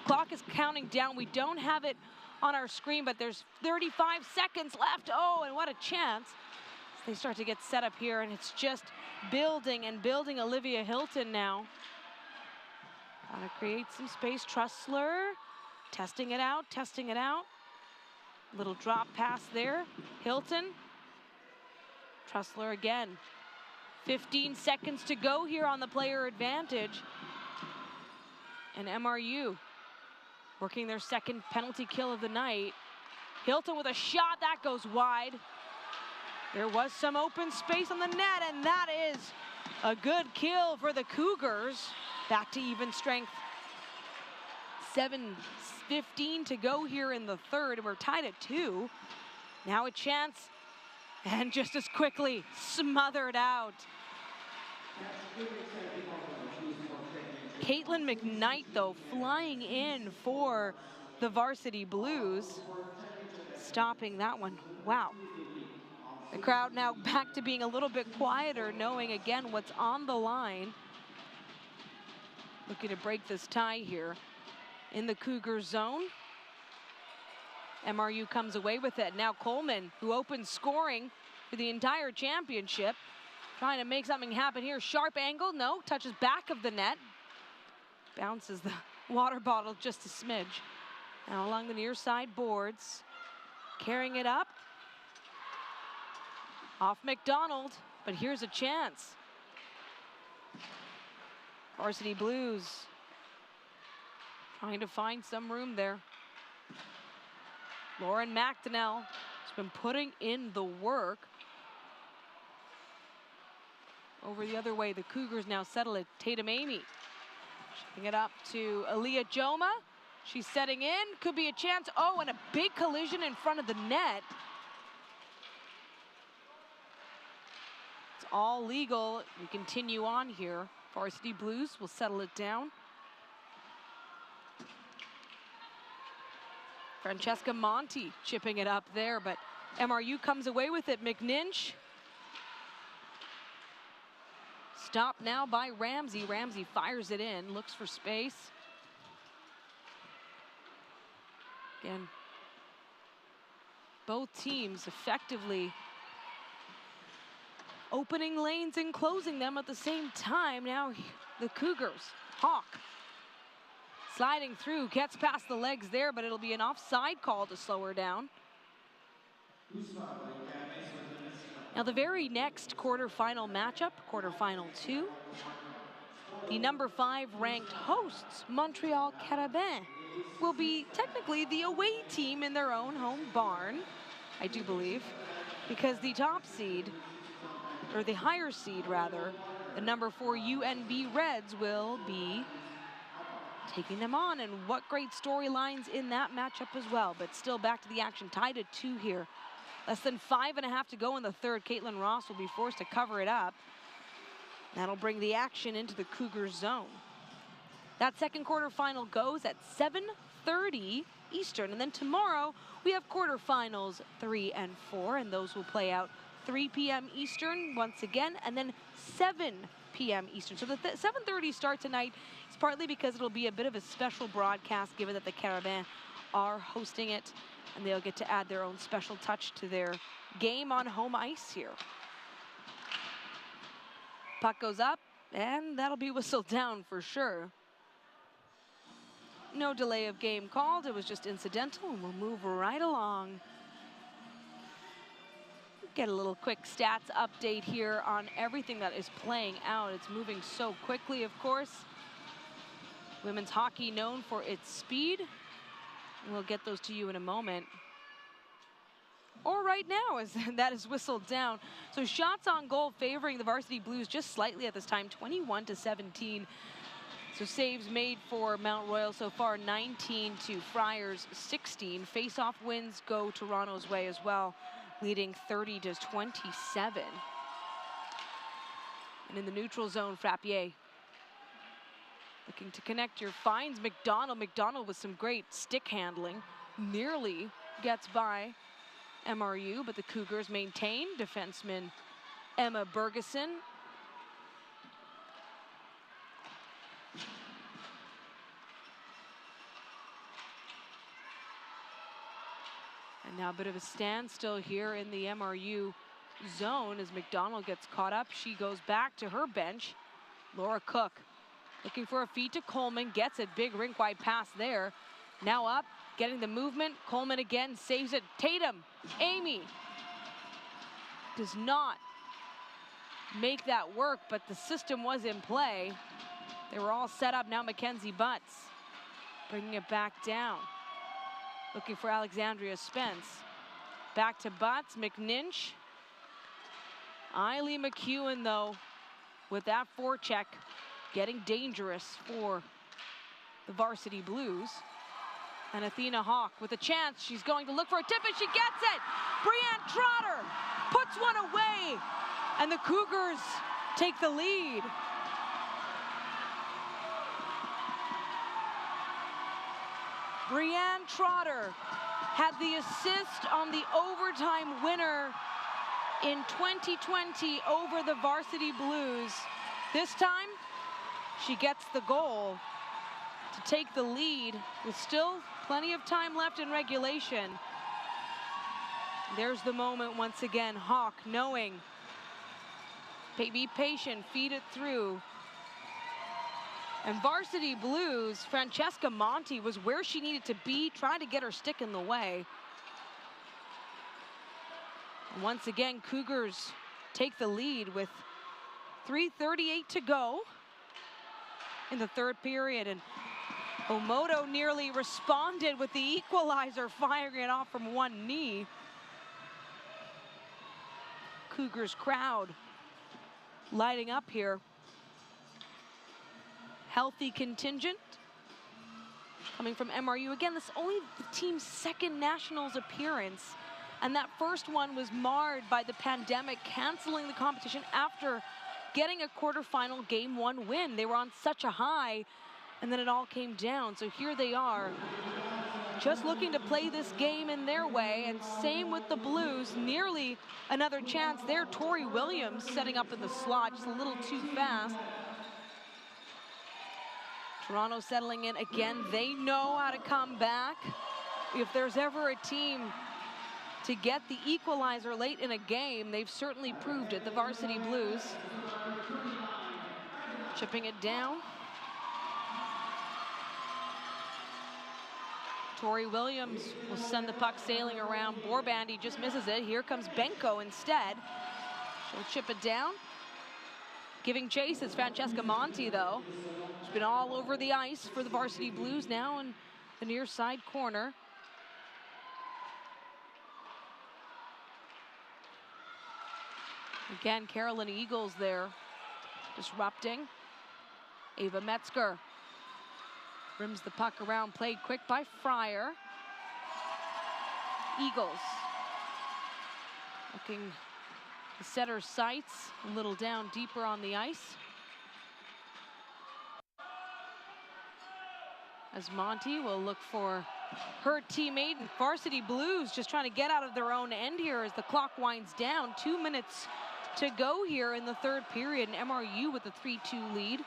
Clock is counting down. We don't have it on our screen, but there's 35 seconds left. Oh, and what a chance. They start to get set up here, and it's just building and building. Olivia Hilton now. Gotta create some space. Trussler, testing it out, testing it out. Little drop pass there. Hilton. Trussler again. 15 seconds to go here on the player advantage. And MRU working their second penalty kill of the night. Hilton with a shot, that goes wide. There was some open space on the net, and that is a good kill for the Cougars. Back to even strength. 7:15 to go here in the third, and we're tied at 2. Now a chance, and just as quickly smothered out. Caitlin McKnight, though, flying in for the Varsity Blues. Stopping that one. Wow. The crowd now back to being a little bit quieter, knowing again what's on the line. Looking to break this tie here in the Cougar zone. MRU comes away with it. Now Coleman, who opens scoring for the entire championship, trying to make something happen here. Sharp angle, no, touches back of the net. Bounces the water bottle just a smidge. Now along the near side boards, carrying it up. Off McDonald, but here's a chance. Varsity Blues trying to find some room there. Lauren McDonnell has been putting in the work. Over the other way, the Cougars now settle it. Tatum Amy. Shipping it up to Aaliyah Joma. She's setting in, could be a chance. Oh, and a big collision in front of the net. It's all legal. We continue on here. Varsity Blues will settle it down. Francesca Monti chipping it up there, but MRU comes away with it. McNinch. Stopped now by Ramsey. Ramsey fires it in, looks for space. Again, both teams effectively opening lanes and closing them at the same time. Now the Cougars, Hawk, sliding through, gets past the legs there, but it'll be an offside call to slow her down. Now the very next quarterfinal matchup, quarterfinal 2, the number 5 ranked hosts, Montreal Carabins, will be technically the away team in their own home barn, I do believe, because the top seed, or the higher seed rather, the number 4 UNB Reds will be taking them on, and what great storylines in that matchup as well. But still back to the action, tied at 2 here. Less than 5.5 to go in the third. Caitlin Ross will be forced to cover it up. That'll bring the action into the Cougars zone. That second quarterfinal goes at 7:30 Eastern, and then tomorrow we have quarterfinals 3 and 4, and those will play out 3 p.m. Eastern once again, and then 7 p.m. Eastern. So the 7:30 start tonight is partly because it'll be a bit of a special broadcast, given that the Carabins are hosting it, and they'll get to add their own special touch to their game on home ice here. Puck goes up, and that'll be whistled down for sure. No delay of game called, it was just incidental, and we'll move right along. Get a little quick stats update here on everything that is playing out. It's moving so quickly, of course. Women's hockey known for its speed. We'll get those to you in a moment. Or right now, as that is whistled down. So shots on goal favoring the Varsity Blues just slightly at this time, 21-17. So saves made for Mount Royal so far, 19 to Friars 16. Face-off wins go Toronto's way as well, leading 30-27. And in the neutral zone, Frappier looking to connect here, finds McDonald. McDonald with some great stick handling, nearly gets by MRU, but the Cougars maintain. Defenseman Emma Bergeson. And now a bit of a standstill here in the MRU zone as McDonald gets caught up. She goes back to her bench. Laura Cook looking for a feed to Coleman, gets it. Big rink-wide pass there. Now up, getting the movement. Coleman again saves it. Tatum, Amy does not make that work, but the system was in play. They were all set up. Now Mackenzie Butts bringing it back down. Looking for Alexandria Spence. Back to Butts, McNinch. Eileen McEwen, though, with that forecheck, getting dangerous for the Varsity Blues. And Athena Hawk with a chance. She's going to look for a tip, and she gets it! Brianne Trotter puts one away, and the Cougars take the lead. Brianne Trotter had the assist on the overtime winner in 2020 over the Varsity Blues. This time, she gets the goal to take the lead with still plenty of time left in regulation. There's the moment once again. Hawk knowing, be patient, feed it through. And Varsity Blues, Francesca Monti was where she needed to be, trying to get her stick in the way. And once again, Cougars take the lead with 3:38 to go in the third period. And Omoto nearly responded with the equalizer, firing it off from one knee. Cougars crowd lighting up here. Healthy contingent coming from MRU. Again, this is only the team's second nationals appearance, and that first one was marred by the pandemic, canceling the competition after getting a quarterfinal game 1 win. They were on such a high, and then it all came down. So here they are, just looking to play this game in their way, and same with the Blues. Nearly another chance there. Tori Williams setting up in the slot, just a little too fast. Toronto settling in again. They know how to come back. If there's ever a team to get the equalizer late in a game, they've certainly proved it, the Varsity Blues. Chipping it down. Tori Williams will send the puck sailing around. Borbandi just misses it. Here comes Benko instead. She'll chip it down. Giving chase is Francesca Monti, though. She's been all over the ice for the Varsity Blues now in the near side corner. Again, Carolyn Eagles there, disrupting. Ava Metzger rims the puck around, played quick by Fryer. Eagles looking to set her sights a little down deeper on the ice. As Monty will look for her teammate. And Varsity Blues just trying to get out of their own end here as the clock winds down. 2 minutes to go here in the third period, and MRU with a 3-2 lead.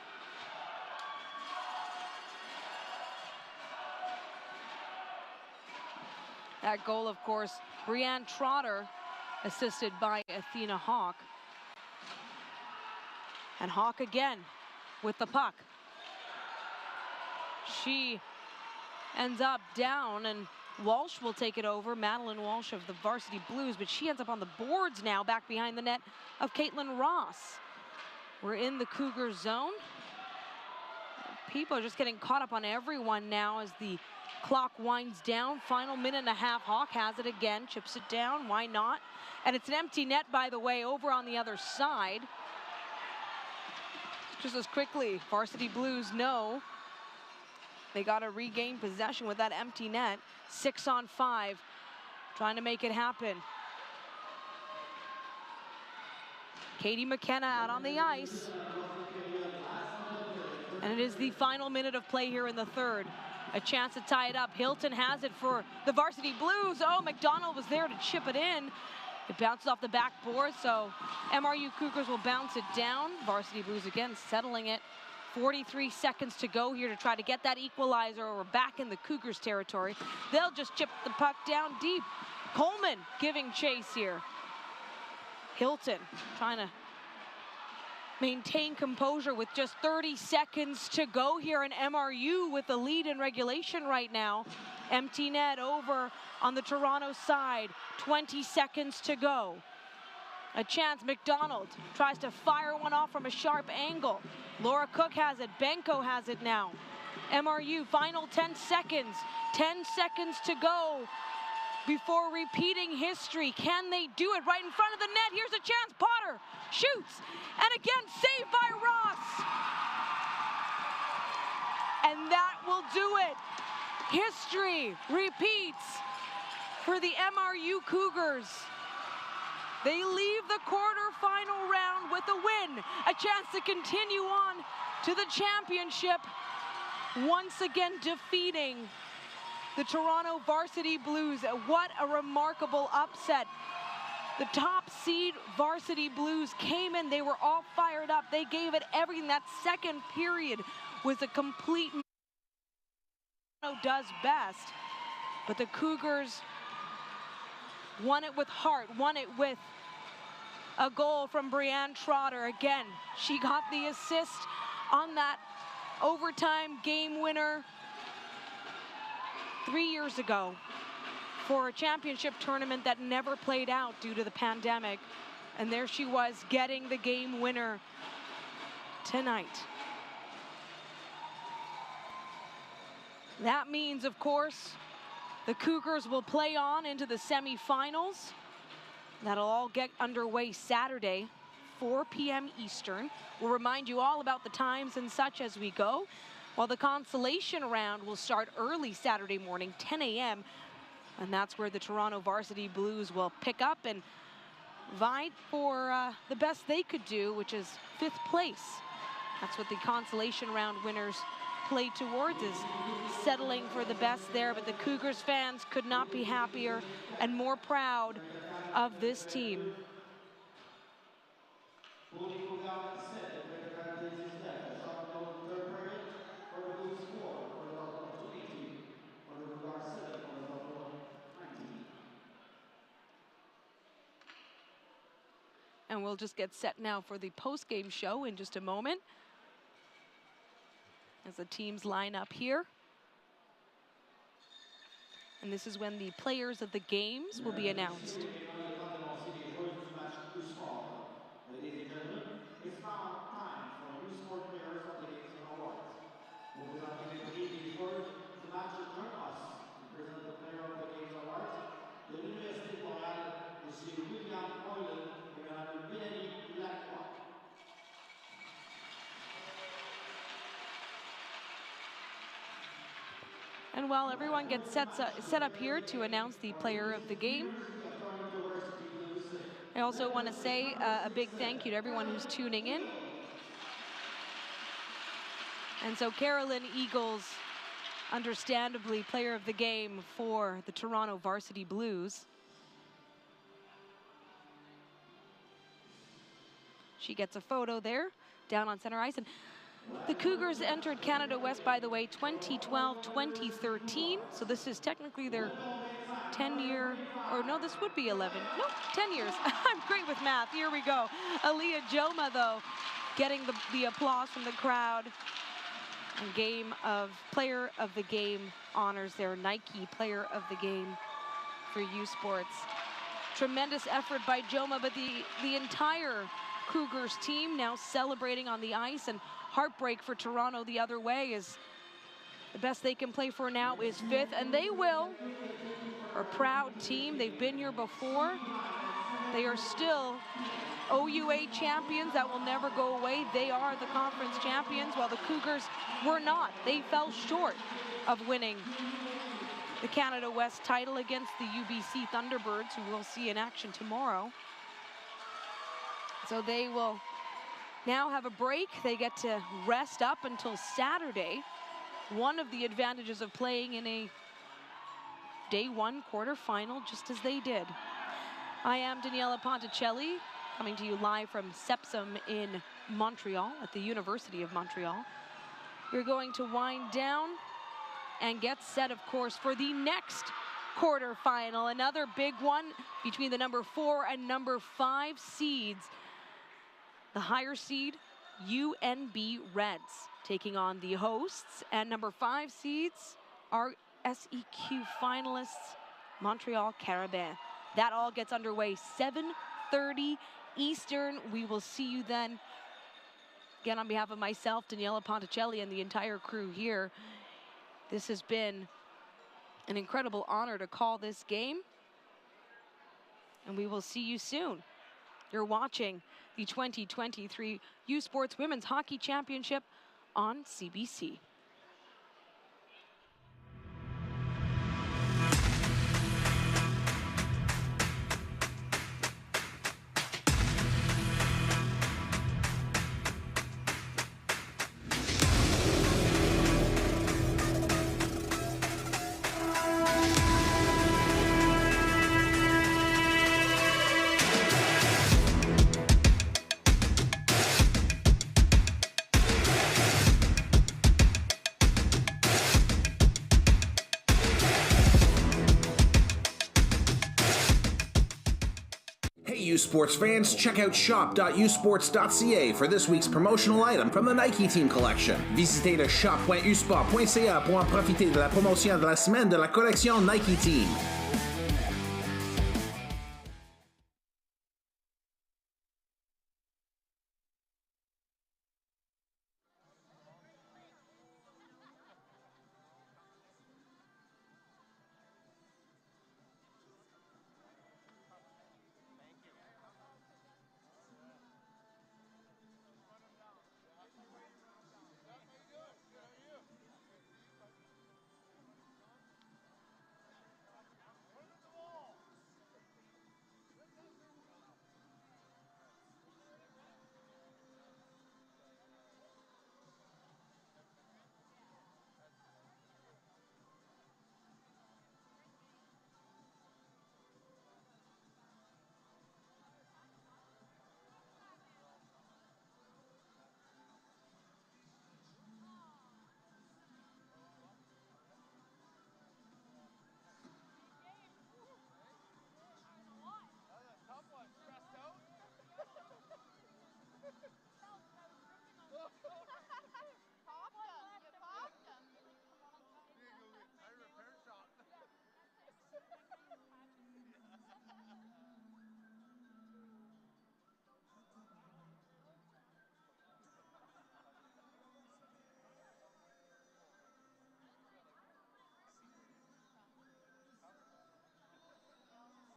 That goal, of course, Brianne Trotter, assisted by Athena Hawk. And Hawk again with the puck. She ends up down, and Walsh will take it over. Madeline Walsh of the Varsity Blues, but she ends up on the boards now, back behind the net of Caitlin Ross. We're in the Cougar zone. People are just getting caught up on everyone now as the clock winds down. Final minute and a half. Hawk has it again, chips it down, why not? And it's an empty net, by the way, over on the other side. Just as quickly, Varsity Blues know they got to regain possession with that empty net. 6-on-5, trying to make it happen. Katie McKenna out on the ice. And it is the final minute of play here in the third. A chance to tie it up. Hilton has it for the Varsity Blues. Oh, McDonald was there to chip it in. It bounces off the backboard, so MRU Cougars will bounce it down. Varsity Blues again settling it. 43 seconds to go here to try to get that equalizer, or we're back in the Cougars territory. They'll just chip the puck down deep. Coleman giving chase here. Hilton trying to maintain composure with just 30 seconds to go here, and MRU with the lead in regulation right now. Empty net over on the Toronto side. 20 seconds to go. A chance, McDonald tries to fire one off from a sharp angle. Laura Cook has it, Benko has it now. MRU, final 10 seconds. 10 seconds to go before repeating history. Can they do it right in front of the net? Here's a chance, Potter shoots, and again, saved by Ross. And that will do it. History repeats for the MRU Cougars. They leave the quarterfinal round with a win, a chance to continue on to the championship, once again defeating the Toronto Varsity Blues. What a remarkable upset. The top seed Varsity Blues came in, they were all fired up, they gave it everything. That second period was a complete does best, but the Cougars won it with heart, won it with a goal from Brianne Trotter. Again, she got the assist on that overtime game winner 3 years ago for a championship tournament that never played out due to the pandemic. And there she was getting the game winner tonight. That means, of course, the Cougars will play on into the semifinals. That'll all get underway Saturday, 4 p.m. Eastern. We'll remind you all about the times and such as we go. While the consolation round will start early Saturday morning, 10 a.m. And that's where the Toronto Varsity Blues will pick up and vie for the best they could do, which is 5th place. That's what the consolation round winners play towards, is settling for the best there. But the Cougars fans could not be happier and more proud of this team. And we'll just get set now for the post-game show in just a moment, as the teams line up here. And this is when the players of the games will be announced. Ladies and gentlemen, it's now time for Youth Sport Players of the Games and Awards. Representing the collegiate sport to match join us to present the Player of the Games Awards de l'Université de Montréal, Monsieur William Moylan et Madame Mélanie Lacroix. And while everyone gets set up here to announce the player of the game, I also want to say a big thank you to everyone who's tuning in. And so Carolyn Eagles, understandably player of the game for the Toronto Varsity Blues. She gets a photo there down on center ice. And the Cougars entered Canada West, by the way, 2012, 2013. So this is technically their 10-year, or no, this would be 11. No, 10 years. I'm great with math. Here we go. Aaliyah Joma, though, getting the applause from the crowd. And player of the game honors their Nike player of the game for U Sports. Tremendous effort by Joma, but the entire Cougars team now celebrating on the ice, and heartbreak for Toronto the other way, is the best they can play for now is 5th, and they will. A proud team. They've been here before. They are still OUA champions. That will never go away. They are the conference champions, while the Cougars were not. They fell short of winning the Canada West title against the UBC Thunderbirds, who we'll see in action tomorrow. So they will now have a break. They get to rest up until Saturday. one of the advantages of playing in a Day 1 quarterfinal, just as they did. I am Daniela Ponticelli, coming to you live from Sepsum in Montreal, at the University of Montreal. You're going to wind down and get set, of course, for the next quarterfinal. Another big one between the number 4 and number 5 seeds. The higher seed, UNB Reds, taking on the hosts, and number 5 seeds are SEQ finalists, Montreal Carabins. That all gets underway 7:30 Eastern. We will see you then. Again, on behalf of myself, Daniela Ponticelli, and the entire crew here, this has been an incredible honor to call this game, and we will see you soon. You're watching the 2023 U Sports Women's Hockey Championship on CBC. U Sports fans, check out shop.usports.ca for this week's promotional item from the Nike Team Collection. Visitez le shop.usport.ca pour en profiter de la promotion de la semaine de la collection Nike Team.